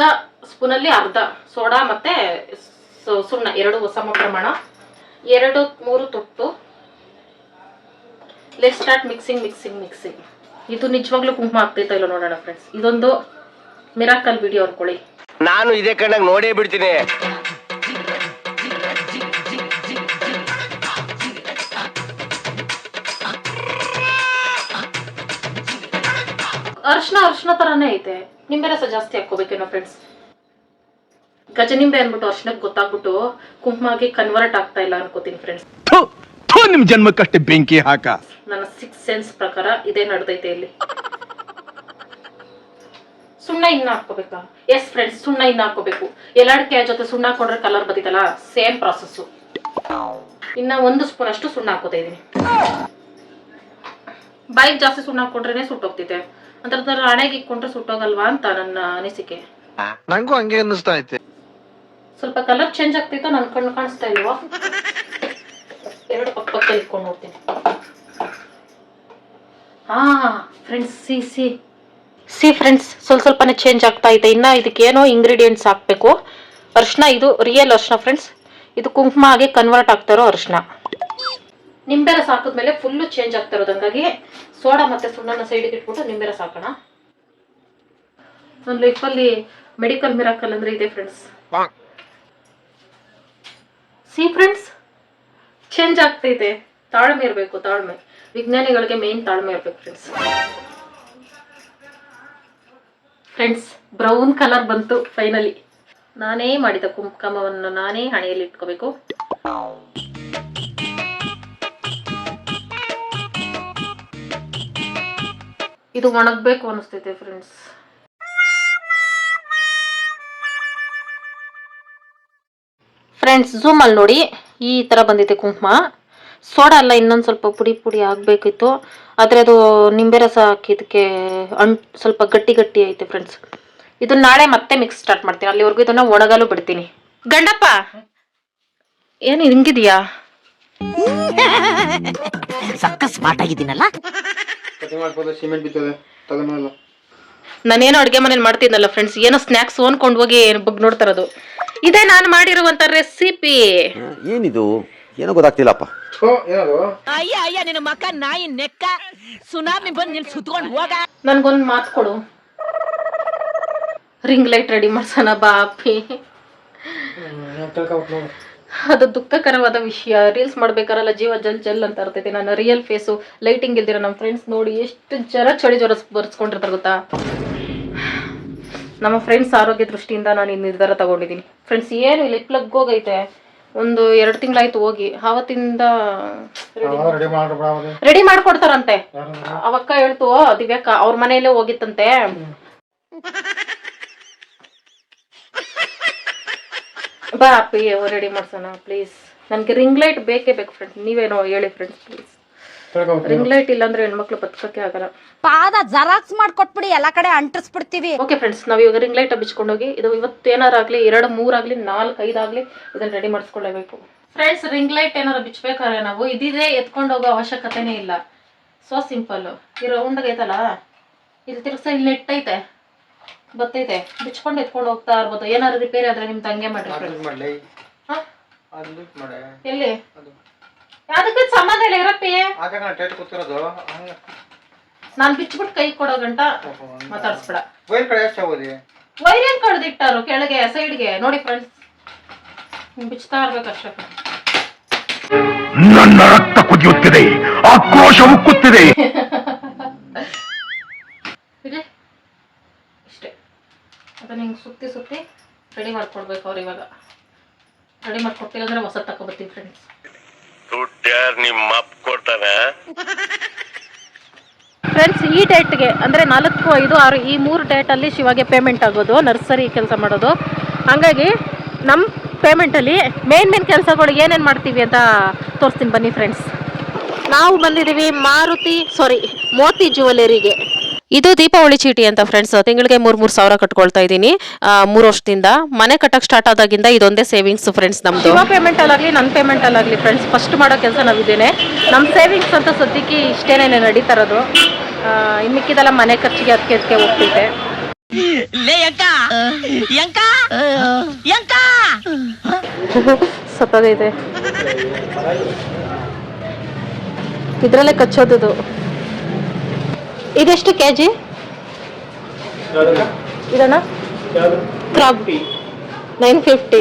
ಸ್ಪೂನಲ್ಲಿ ಅರ್ಧ ಸೋಡಾ ಮತ್ತೆ ಸುಣ್ಣ, 2 ಸಮ ಪ್ರಮಾಣ. 2-3 ತೊಟ್ಟು. Let's start mixing. ಇದು ನಿಜವಾಗ್ಲೂ ಕುಂಕುಮ ಆಗ್ತೈತಾ ಇಲ್ಲ ನೋಡೋಣ ಫ್ರೆಂಡ್ಸ್. ಇದೊಂದು ಮಿರಾಕಲ್ ವಿಡಿಯೋ ಅನ್ಕೊಳ್ಳಿ. ನಾನು ಇದೇ ಕಣ್ಣಾಗ ನೋಡೇ ಬಿಡ್ತೀನಿ. ಅರ್ಶಿನ ತರಾನೇ ಐತೆ. ನಿಂಬೆ ರಸ ಜಾಸ್ತಿ ಹಾಕೋಬೇಕೇನೋ ಫ್ರೆಂಡ್ಸ್. ಗಜ ನಿಂಬೆ ಅನ್ಬಿಟ್ಟು ಅರ್ಶಿನಕ್ಕೆ ಗೊತ್ತಾಗ್ಬಿಟ್ಟು ಕುಂಕುಮಾಗಿ ಕನ್ವರ್ಟ್ ಆಗ್ತಾ ಇಲ್ಲ ಅನ್ಕೋತೀನಿ ಫ್ರೆಂಡ್ಸ್. ನಿಮ್ ಜನ್ಮಕ್ಕಷ್ಟೇ ಬೆಂಕಿ ಹಾಕ. ನನ್ನ 6 ಸೆನ್ಸ್ ಪ್ರಕಾರ ಇದೇ ನಡೆದೈತೆ ಇಲ್ಲಿ. ಸುಣ್ಣ ಇನ್ನ ಹಾಕೋಬೇಕಾ? ಎಸ್ ಫ್ರೆಂಡ್ಸ್, ಸುಣ್ಣ ಇನ್ನ ಹಾಕೋಬೇಕು. ಎಲ್ಲಾಡಿಕೆ ಜೊತೆ ಸುಣ್ಣ ಹಾಕೊಂಡ್ರೆ ಕಲರ್ ಬರ್ತೈತಲ್ಲ, ಸೇಮ್ ಪ್ರಾಸೆಸ್. ಇನ್ನ 1 ಸ್ಪೂನ್ ಅಷ್ಟು ಸುಣ್ಣ ಹಾಕೋತಾ ಇದೀನಿ. ಬಾಯಿಗೆ ಜಾಸ್ತಿ ಸುಣ್ಣ ಹಾಕೊಂಡ್ರೇನೆ ಸುಟ್ಟೋಗ್ತೈತೆ. ಅಂತ ಹಣೆಗೆ ಇಕ್ಕೊಂಡ್ರೆ ಸುಟ್ಟೋಗಲ್ವಾ ಅಂತ ನನ್ನ ಅನಿಸಿಕೆ. ನಂಗೂ ಹಂಗೆ ಅನ್ನಿಸ್ತಾ ಐತೆ. ಸ್ವಲ್ಪ ಕಲರ್ ಚೇಂಜ್ ಆಗ್ತೈತೋ ನನ್ ಕಣ್ಣು ಕಾಣಿಸ್ತಾ ಇಲ್ವಾ? 2 ಪಕ್ಕದಲ್ಲಿ ಇಟ್ಕೊಂಡು ನೋಡ್ತೀನಿ. ಫ್ರೆಂಡ್ಸ್, ಸಿ ಫ್ರೆಂಡ್ಸ್, ಸ್ವಲ್ಪನೇ ಚೇಂಜ್ ಆಗ್ತಾ ಐತೆ. ಇನ್ನ ಇದಕ್ಕೆ ಏನೋ ಇಂಗ್ರೀಡಿಯೆಂಟ್ಸ್ ಹಾಕ್ಬೇಕು. ಅರಿಶಿನ, ಇದು ರಿಯಲ್ ಅರಿಶಿನ ಫ್ರೆಂಡ್ಸ್. ಇದು ಕುಂಕುಮ ಆಗಿ ಕನ್ವರ್ಟ್ ಆಗ್ತಾ ಇರೋ ಅರಿಶಿನ. ನಿಂಬೆ ರಸ ಹಾಕಿದ್ಮೇಲೆ ಫುಲ್ಲು ಚೇಂಜ್ ಆಗ್ತಾ ಇರೋದು. ಹಂಗಾಗಿ ಸೋಡಾ ಮತ್ತೆ ಸುಣ್ಣನ ಸೈಡಿಗೆ ಇಟ್ಬಿಟ್ಟು ನಿಂಬೆ ರಸ ಹಾಕೋಣ. ನನ್ನ ಲೈಫಲ್ಲಿ ಮೆಡಿಕಲ್ ಮಿರಾಕಲ್ ಅಂದ್ರೆ ಇದೆ ಫ್ರೆಂಡ್ಸ್. ಸಿ ಫ್ರೆಂಡ್ಸ್, ಚೇಂಜ್ ಆಗ್ತೈತೆ. ತಾಳ್ಮೆ ಇರಬೇಕು, ತಾಳ್ಮೆ. ವಿಜ್ಞಾನಿಗಳಿಗೆ ಮೇನ್ ತಾಳ್ಮೆ ಇರ್ಬೇಕು ಫ್ರೆಂಡ್ಸ್. ಬ್ರೌನ್ ಕಲರ್ ಬಂತು ಫೈನಲಿ. ನಾನೇ ಮಾಡಿದ ಕುಂಕುಮವನ್ನು ನಾನೇ ಹಣೆಯಲ್ಲಿ ಇಟ್ಕೋಬೇಕು. ಇದು ಒಣಗಬೇಕು ಅನಿಸ್ತೈತೆ ಫ್ರೆಂಡ್ಸ್. ಝೂಮ್ ಅಲ್ಲಿ ನೋಡಿ, ಈ ತರ ಬಂದಿದೆ ಕುಂಕುಮ. ಸೋಡಾ ಎಲ್ಲ ಇನ್ನೊಂದು ಸ್ವಲ್ಪ ಪುಡಿ ಆಗಬೇಕಿತ್ತು, ಆದರೆ ಅದು ನಿಂಬೆ ರಸ ಹಾಕಿದ್ದಕ್ಕೆ ಸ್ವಲ್ಪ ಗಟ್ಟಿ ಐತೆ ಫ್ರೆಂಡ್ಸ್. ಇದನ್ನ ನಾಳೆ ಮತ್ತೆ ಮಿಕ್ಸ್ ಸ್ಟಾರ್ಟ್ ಮಾಡ್ತೀನಿ. ಅಲ್ಲಿವರೆಗೂ ಇದನ್ನ ಒಣಗಲು ಬಿಡ್ತೀನಿ. ಗಂಡಪ್ಪ ಏನು ಹಿಂಗಿದೀಯಾ? ಸಕ್ಕಸ್ ಸ್ಮಾರ್ಟ್ ಆಗಿದ್ದೀನಲ್ಲ. ಕತೆ ಮಾಡ್ಬೋದು, ಸಿಮೆಂಟ್ ಬಿದ್ದದೆ ತಲೆ ಮೇಲೆ. ನಾನೇನೋ ಅಡುಗೆ ಮನೇಲಿ ಮಾಡ್ತಿದ್ನಲ್ಲ ಫ್ರೆಂಡ್ಸ್, ಏನೋ ಸ್ನ್ಯಾಕ್ಸ್ ಓನ್ಕೊಂಡು ಹೋಗಿ ಬಗ್ ನೋಡ್ತಾ ಇರೋದು. ಇದೇ ನಾನು ಮಾಡಿರುವಂತ ರೆಸಿಪಿ. ಏನಿದು ಏನೋ ಗೊತ್ತಾಗ್ತಿಲ್ಲಪ್ಪ. ಏನದು? ಅಯ್ಯ ಅಯ್ಯ ನಿನ್ನ ಮಕ್ಕ ನಾಯಿ ನೆಕ್ಕ ಸುನಾಮಿ ಬಂದು ನಿಲ್ ಸುತ್ಕೊಂಡು ಹೋಗ. ನನ್ಗೊಂದು ಮಾತು ಕೊಡು, ರಿಂಗ್ ಲೈಟ್ ರೆಡಿ ಮಾಡ್ಸೋಣ ಬಾಪಿ. ಅದು ದುಃಖಕರವಾದ ವಿಷಯ. ರೀಲ್ಸ್ ಮಾಡ್ಬೇಕಾರಲ್ಲ ಜೀವ ಜಲ್ ಜಲ್ ಅಂತ ಇರ್ತೈತಿ. ನಾನು ರಿಯಲ್ ಫೇಸು ಲೈಟಿಂಗ್ ಇಲ್ದಿರ ನಮ್ಮ ಫ್ರೆಂಡ್ಸ್ ನೋಡಿ ಎಷ್ಟು ಚಳಿ ಜ್ವರ ಬರ್ಸ್ಕೊಂಡಿರ್ತಾರೆ ಗೊತ್ತಾ. ನಮ್ಮ ಫ್ರೆಂಡ್ಸ್ ಆರೋಗ್ಯ ದೃಷ್ಟಿಯಿಂದ ನಾನು ಈ ನಿರ್ಧಾರ ತಗೊಂಡಿದ್ದೀನಿ ಫ್ರೆಂಡ್ಸ್. ಏನು ಇಲ್ಲ, ಪ್ಲಗ್ ಹೋಗೈತೆ, ಒಂದು 2 ತಿಂಗಳಾಯ್ತು ಹೋಗಿ. ಆವತ್ತಿಂದ ರೆಡಿ ಮಾಡ್ಕೊಡ್ತಾರಂತೆ. ಅವಕ್ಕ ಹೇಳ್ತು ದಿವ್ಯಾಕ ಅವ್ರ ಮನೆಯಲ್ಲೇ ಹೋಗಿತ್ತಂತೆ. ಬಾ ಅಪ್ಪಿ ರೆಡಿ ಮಾಡ್ಸೋಣ ಪ್ಲೀಸ್. ನನಗೆ ರಿಂಗ್ ಲೈಟ್ ಬೇಕೇ ಬೇಕು ಫ್ರೆಂಡ್ಸ್. ನೀವೇನೋ ಹೇಳಿ ಫ್ರೆಂಡ್ಸ್ ಪ್ಲೀಸ್. ರಿಂಗ್ ಲೈಟ್ ಇಲ್ಲ ಅಂದ್ರೆ ಹೆಣ್ಮಕ್ಳು ಬದುಕಕ್ಕೆ ಆಗಲ್ಲ. ಪಾದ ಜರಾಕ್ಸ್ ಮಾಡ್ಕೊಟ್ಬಿಡಿ, ಎಲ್ಲಾ ಕಡೆ ಅಂಟಿಸ್ಬಿಡ್ತೀವಿ. ಓಕೆ ಫ್ರೆಂಡ್ಸ್, ನಾವ್ ಇವಾಗ ರಿಂಗ್ ಲೈಟ್ ಬಿಚ್ಕೊಂಡೋಗಿ ಇದು ಇವತ್ತೇನಾರಾಗ್ಲಿ 2, 3 ಆಗ್ಲಿ 4, 5 ಆಗ್ಲಿ ಇದನ್ನ ರೆಡಿ ಮಾಡಿಸ್ಕೊಳ್ಳೇಬೇಕು ಫ್ರೆಂಡ್ಸ್. ರಿಂಗ್ ಲೈಟ್ ಏನಾರು ಬಿಚ್ಬೇಕಾದ್ರೆ ನಾವು ಇದಿದೆ ಎತ್ಕೊಂಡು ಹೋಗೋ ಅವಶ್ಯಕತೆನೇ ಇಲ್ಲ. So simple. ಈ ರೌಂಡ್ ಐತಲ್ಲ, ಇಲ್ಲಿ ತಿರ್ಸ ಇಲ್ಲಿ ನೆಟ್ ಐತೆ, ಬತ್ತೈತೆ, ಬಿಚ್ಕೊಂಡು ಎತ್ಕೊಂಡು ಹೋಗ್ತಾ ಇರ್ಬೋದು. ಏನಾದ್ರು ರಿಪೇರಿ ಆದ್ರೆ ನಿಮ್ದು ಹಂಗೆ ಮಾಡ್ರಿ. ಎಲ್ಲಿ ಯಾವ್ದಕ್ಕೆ ಸಂಬಂಧ ಇಲ್ಲ ಇರಪ್ಪಿ. ನಾನ್ ಬಿಚ್ಬಿಟ್ಟು ಕೈ ಕೊಡೋ ಗಂಟ ಮಾತಾಡ್ಸ್ಬೇಡ. ವೈರ್ ಏನ್ ಕಡ್ದಿಟ್ಟಾರು ಕೆಳಗೆ ಸೈಡ್ಗೆ ನೋಡಿ ಫ್ರೆಂಡ್ಸ್. ಬಿಚ್ತಾ ಇರ್ಬೇಕಷ್ಟೇ. ನನ್ನ ರಕ್ತ ಕುದಿಯುತ್ತಿದೆ, ಆಕ್ರೋಶ ಉಕ್ಕುತ್ತಿದೆ. ಇಷ್ಟೇ. ಅದನ್ನ ಹಿಂಗೆ ಸುತ್ತಿ ಸುತ್ತಿ ರೆಡಿ ಮಾಡ್ಕೊಡ್ಬೇಕು ಅವ್ರು. ಇವಾಗ ರೆಡಿ ಮಾಡ್ಕೊಟ್ಟಿಲ್ಲ ಅಂದ್ರೆ ಹೊಸ ತಗೊಬರ್ತೀವಿ ಫ್ರೆಂಡ್ಸ್. ಫ್ರೆಂಡ್ಸ್ ಈ ಡೇಟ್ಗೆ ಅಂದರೆ 4, 5, 6 ಈ 3 ಡೇಟಲ್ಲಿ ಶಿವಾಗೆ ಪೇಮೆಂಟ್ ಆಗೋದು, ನರ್ಸರಿ ಕೆಲಸ ಮಾಡೋದು. ಹಾಗಾಗಿ ನಮ್ಮ ಪೇಮೆಂಟಲ್ಲಿ ಮೇನ್ ಕೆಲಸಗಳು ಏನೇನು ಮಾಡ್ತೀವಿ ಅಂತ ತೋರಿಸ್ತೀನಿ ಬನ್ನಿ ಫ್ರೆಂಡ್ಸ್. ನಾವು ಬಂದಿದ್ದೀವಿ ಮೋತಿ ಜ್ಯುವೆಲರಿಗೆ. ಇದು ದೀಪಾವಳಿ ಚೀಟಿ ಅಂತ ಫ್ರೆಂಡ್ಸ್. ತಿಂಗಳಿಗೆ 3 ಸಾವಿರ ಕಟ್ಕೊಳ್ತಾ ಇದ್ದೀನಿ 3 ವರ್ಷದಿಂದ. ಮನೆ ಕಟ್ಟಕ್ಕೆ ಸ್ಟಾರ್ಟ್ ಆದಾಗಿಂದ ಇದೊಂದೇ ಸೇವಿಂಗ್ಸ್ ಫ್ರೆಂಡ್ಸ್ ನಮ್ದು. ಶಿವ ಪೇಮೆಂಟ್ ಅಲ್ಲಾಗಲಿ ನನ್ನ ಪೇಮೆಂಟ್ ಅಲ್ಲಾಗಲಿ ಫ್ರೆಂಡ್ಸ್ ಫಸ್ಟ್ ಮಾಡೋ ಕೆಲಸ ನಾವಿದ್ದೇನೆ. ನಮ್ಮ ಸೇವಿಂಗ್ಸ್ ಅಂತ ಸದ್ಯಕ್ಕೆ ಇಷ್ಟೇನೇ ನಡೀತಾ ಇರೋದು. ಮಿಕ್ಕಿದೆಲ್ಲ ಮನೆ ಖರ್ಚಿಗೆ ಅದಕ್ಕೆ ಹೋಗ್ತೈತೆ. ಸತ್ತೋಗೈತೆ. ಇದ್ರಲ್ಲೇ ಕಚ್ಚೋದು. ಇದೆಷ್ಟು ಕೆಜಿ? ಇದನ್ನ ಕ್ರಾಬ್ 950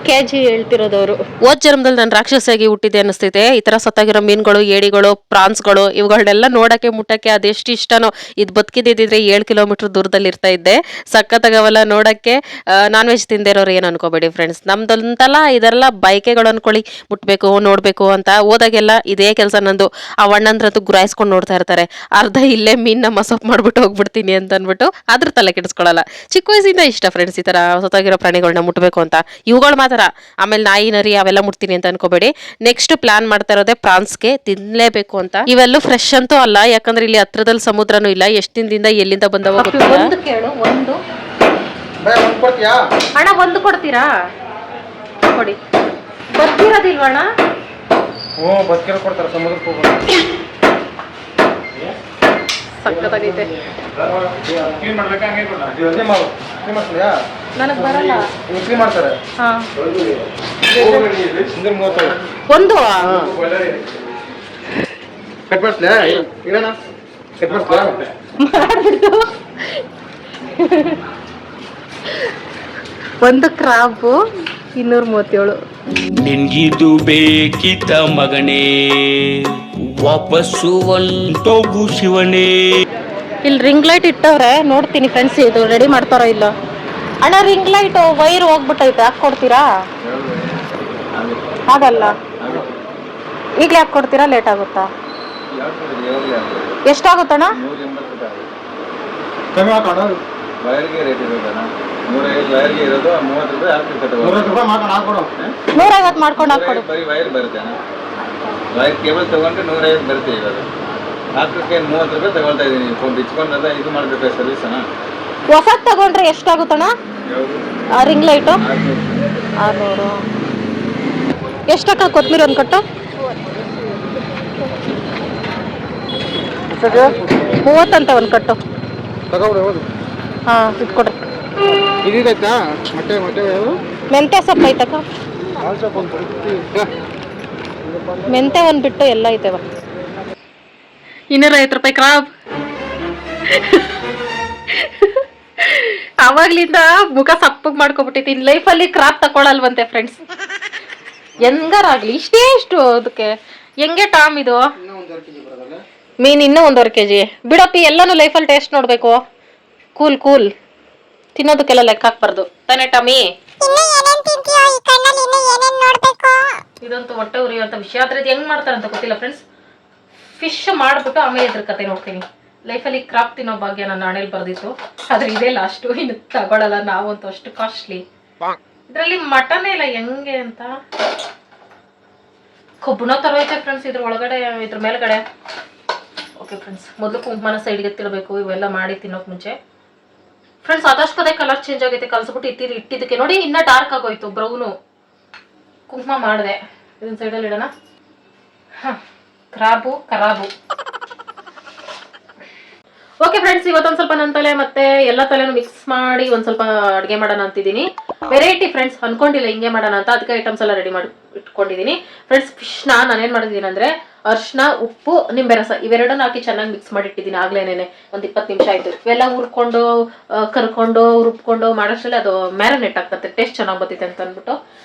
ಕೆಜಿ ಹೇಳ್ತಿರೋದವರು. ಓದ್ ಜನ್ಮದಲ್ಲಿ ನಾನು ರಾಕ್ಷಸಿಯಾಗಿ ಹುಟ್ಟಿದೆ ಅನಿಸ್ತೈತೆ. ಈ ತರ ಸತ್ತಾಗಿರೋ ಮೀನುಗಳು, ಏಡಿಗಳು, ಪ್ರಾನ್ಸ್ಗಳು ಇವುಗಳನ್ನೆಲ್ಲ ನೋಡಕ್ಕೆ ಮುಟ್ಟಕ್ಕೆ ಅದೆಷ್ಟು ಇಷ್ಟನೋ. ಇದು ಬದುಕಿದ್ದಿದ್ರೆ 7 ಕಿಲೋಮೀಟರ್ ದೂರದಲ್ಲಿ ಇರ್ತಾ ಇದ್ದೆ. ಸಕ್ಕತ್ತಾಗವಲ್ಲ ನೋಡಕ್ಕೆ. ನಾನ್ ವೆಜ್ ತಿಂದಿರೋರು ಏನು ಅನ್ಕೋಬೇಡಿ ಫ್ರೆಂಡ್ಸ್. ನಮ್ದಂತಲ್ಲ ಇದೆಲ್ಲ ಬೈಕೆಗಳು ಅನ್ಕೊಳ್ಳಿ. ಮುಟ್ಬೇಕು ನೋಡ್ಬೇಕು ಅಂತ ಹೋದಾಗೆಲ್ಲ ಇದೇ ಕೆಲಸ ನಂದು. ಆ ಅಣ್ಣಂದ್ರದ್ದು ಗುರಾಯಿಸ್ಕೊಂಡು ನೋಡ್ತಾ ಇರ್ತಾರೆ. ಅರ್ಧ ಇಲ್ಲೇ ಮೀನ್ನ ಮಸಪ್ ಮಾಡ್ಬಿಟ್ಟು ಹೋಗ್ಬಿಡ್ತೀನಿ ಅಂತ ಅನ್ಬಿಟ್ಟು ಅದ್ರ ತಲೆ ಕೆಡಿಸ್ಕೊಳ್ಳಲ್ಲ. ಚಿಕ್ಕ ವಯಸ್ಸಿಂದ ಇಷ್ಟ ಫ್ರೆಂಡ್ಸ್ ಈ ತರ ಸತ್ತಾಗಿರೋ ಪ್ರಾಣಿಗಳನ್ನ ಮುಟ್ಬೇಕು ಅಂತ. ಇವುಗಳು ಮಾತ್ರ. ಆಮೇಲೆ ನಾಯಿ ನರಿ ಅವೆಲ್ಲ ಮುಟ್ತೀನಿ ಅಂತ ಅನ್ಕೋಬೇಡಿ. ನೆಕ್ಸ್ಟ್ ಪ್ಲಾನ್ ಮಾಡ್ತಾ ಇರೋದೇ ಪ್ರಾನ್ಸ್ಗೆ ತಿನ್ಲೇಬೇಕು ಅಂತ. ಇವೆಲ್ಲೂ ಫ್ರೆಶ್ ಅಂತೂ ಅಲ್ಲ, ಯಾಕಂದ್ರೆ ಇಲ್ಲಿ ಹತ್ರದಲ್ಲಿ ಸಮುದ್ರನೂ ಇಲ್ಲ. ಎಷ್ಟು ದಿನದಿಂದ ಎಲ್ಲಿಂದ ಬಂದವ ಗೊತ್ತಿಲ್ಲ. ಅಣ್ಣ ಒಂದು ಕೊಡ್ತೀರಾ? ಕೊಡಿ. ಬರ್ತಿರೋದಿಲ್ವ ಅಣ್ಣ? ಸಕ್ಕತ್ತಾಗೈತೆ. ನನಗೆ ಬರಲ್ಲ. ಹಾ ಒಂದು ಮಾಡ್ಬಿಟ್ಟು ಒಂದು ಕ್ರಾಬು 237. ನಿನ್ಗಿದು ಬೇಕಿತ ಮಗನೇ, ವಾಪಸ್ಸು ಒಂಟೋಗು ಶಿವನೇ. ಇಲ್ಲಿ ರಿಂಗ್ ಲೈಟ್ ಇಟ್ಟವ್ರೆ, ನೋಡ್ತೀನಿ ಫ್ರೆಂಡ್ಸ್ ಇದು ರೆಡಿ ಮಾಡ್ತಾರೋ ಇಲ್ಲ. ಅಣ್ಣ ರಿಂಗ್ ಲೈಟ್ ವೈರ್ ಹೋಗ್ಬಿಟ್ಟೈತೆ, ಹಾಕ್ಕೊಡ್ತೀರಾ? ಆಗಲ್ಲ. ಈಗಲೇ ಹಾಕ್ಕೊಡ್ತೀರಾ? ಲೇಟ್ ಆಗುತ್ತಾ? ಎಷ್ಟಾಗುತ್ತಣ್ಣ? 150 ಮಾಡ್ಕೊಂಡು ಹಾಕ್ಕೊಡು. ನಾಲ್ಕಕ್ಕೆ 30 ರೂಪಾಯಿ ತಗೊಳ್ತಾ ಇದ್ದೀನಿ. ಬಿಚ್ಕೊಂಡ್ರೆಲ್ಲ ಇದು ಮಾಡಬೇಕು ಸರ್ವಿಸನ. ಹೊಸದ್ ತಗೊಂಡ್ರೆ ಎಷ್ಟಾಗುತ್ತಣ್ಣ? Ring light 600. ಎಷ್ಟಕ್ಕ ಕೊತ್ಮೀರಿ ಒಂದು ಕಟ್ಟು? 30 ಅಂತ ಒಂದು ಕಟ್ಟು. ತಗೊಳ್ರಿ ಹೌದು. ಹಾಂ ಇಟ್ಕೊಡ್ರಿ. ಇದಾಯ್ತಾ? ಮೊಟ್ಟೆ ಯಾವುದು? ಮೆಂತ್ಯ ಸೊಪ್ಪು ಐತಕ್ಕ? ಮೆಂತ್ಯ ಒಂದು ಬಿಟ್ಟು ಎಲ್ಲ ಐತೆವ. 250 ರೂಪಾಯಿ ಕ್ರಾಬ್. ಅವಾಗ್ಲಿಂದ ಮುಖ ಸಪ್ಪಗ್ ಮಾಡ್ಕೊಬಿಟ್ಟೈತಿ. ಇನ್ ಲೈಫಲ್ಲಿ ಕ್ರಾಪ್ ತಗೊಳಲ್ವಂತೆ ಫ್ರೆಂಡ್ಸ್. ಹೆಂಗಾರಾಗ್ಲಿ ಇಷ್ಟು ಅದಕ್ಕೆ ಹೆಂಗೆ ಟಾಮ್ ಇದು ಮೀನ್ ಇನ್ನೂ 1.5 kg ಬಿಡಪ್ಪಿ. ಎಲ್ಲಾನು ಲೈಫಲ್ಲಿ ಟೇಸ್ಟ್ ನೋಡ್ಬೇಕು. ಕೂಲ್ ತಿನ್ನೋದಕ್ಕೆಲ್ಲ ಲೆಕ್ಕ ಹಾಕ್ಬಾರ್ದು ತಾನೇ ಟಾಮಿ? ಇದಂತೂ ಹೊಟ್ಟೆ ಉರಿಯುವಂತ ವಿಷಯ. ಆದ್ರೆ ಇದು ಹೆಂಗ್ ಮಾಡ್ತಾರಂತ ಗೊತ್ತಿಲ್ಲ ಫ್ರೆಂಡ್ಸ್. ಫಿಶ್ ಮಾಡ್ಬಿಟ್ಟು ಆಮೇಲೆ ಇದ್ರ ಕತೆ ನೋಡ್ತೀನಿ. ಲೈಫಲ್ಲಿ ಕ್ರಾಪ್ ತಿನ್ನೋ ಭಾಗ್ಯ ನನ್ನ ಹಣೆಯಲ್ಲಿ ಬರ್ದಿತ್ತು. ಆದ್ರೆ ಇದೇ ಲಾಸ್ಟು. ಇನ್ನು ತಗೊಳಲ್ಲ ನಾವಂತೂ, ಅಷ್ಟು ಕಾಸ್ಟ್ಲಿ. ಇದ್ರಲ್ಲಿ ಮಟನ್ ಇಲ್ಲ ಹೆಂಗೆ ಅಂತ ಕೊಬ್ಬುನ ತರ ಐತೆ ಫ್ರೆಂಡ್ಸ್. ಇದ್ರ ಒಳಗಡೆ ಇದ್ರ ಮೇಲ್ಗಡೆ. ಓಕೆ ಫ್ರೆಂಡ್ಸ್, ಮೊದಲು ಕುಂಕುಮನ ಸೈಡ್ಗೆ ಎತ್ತಿಡಬೇಕು ಇವೆಲ್ಲ ಮಾಡಿ ತಿನ್ನೋಕ್ ಮುಂಚೆ. ಫ್ರೆಂಡ್ಸ್ ಆದಷ್ಟು ಅದೇ ಕಲರ್ ಚೇಂಜ್ ಆಗೈತೆ. ಕಲ್ಸ್ಬಿಟ್ಟು ಇಟ್ಟಿದ್ದಕ್ಕೆ ನೋಡಿ ಇನ್ನ ಡಾರ್ಕ್ ಆಗೋಯ್ತು ಬ್ರೌನು. ಕುಂಕುಮ ಮಾಡಿದೆ. ಇದನ್ನ ಸೈಡಲ್ಲಿ ಇಡೋಣ. ಖರಾಬು. ಓಕೆ ಫ್ರೆಂಡ್ಸ್, ಇವತ್ತೊಂದು ಸ್ವಲ್ಪ ನನ್ನ ತಲೆ ಮತ್ತೆ ಎಲ್ಲ ತಲೆನೂ ಮಿಕ್ಸ್ ಮಾಡಿ ಒಂದ್ ಸ್ವಲ್ಪ ಅಡುಗೆ ಮಾಡೋಣ ಅಂತಿದ್ದೀನಿ. ವೆರೈಟಿ ಫ್ರೆಂಡ್ಸ್, ಅನ್ಕೊಂಡಿಲ್ಲ ಹಿಂಗೆ ಮಾಡೋಣ ಅಂತ. ಅದಕ್ಕೆ ಐಟಮ್ಸ್ ಎಲ್ಲ ರೆಡಿ ಮಾಡಿ ಇಟ್ಕೊಂಡಿದ್ದೀನಿ ಫ್ರೆಂಡ್ಸ್. ಫಿಶ್ನ ನಾನೇನು ಮಾಡಿದ್ದೀನಿ ಅಂದರೆ ಅರಿಶಿನ, ಉಪ್ಪು, ನಿಂಬೆ ರಸ ಇವೆರಡನ್ನ ಹಾಕಿ ಚೆನ್ನಾಗಿ ಮಿಕ್ಸ್ ಮಾಡಿ ಇಟ್ಟಿದ್ದೀನಿ. ಆಗ್ಲೇನೆ ಒಂದು 20 ನಿಮಿಷ ಆಯಿತು. ಇವೆಲ್ಲ ಹುರ್ಕೊಂಡು ಕರ್ಕೊಂಡು ರುಬ್ಕೊಂಡು ಮಾಡೋಷ್ಟರಲ್ಲಿ ಅದು ಮ್ಯಾರಿನೇಟ್ ಆಗ್ತದೆ. ಟೇಸ್ಟ್ ಚೆನ್ನಾಗಿ ಬರ್ತೈತೆ ಅಂತ ಅಂದ್ಬಿಟ್ಟು.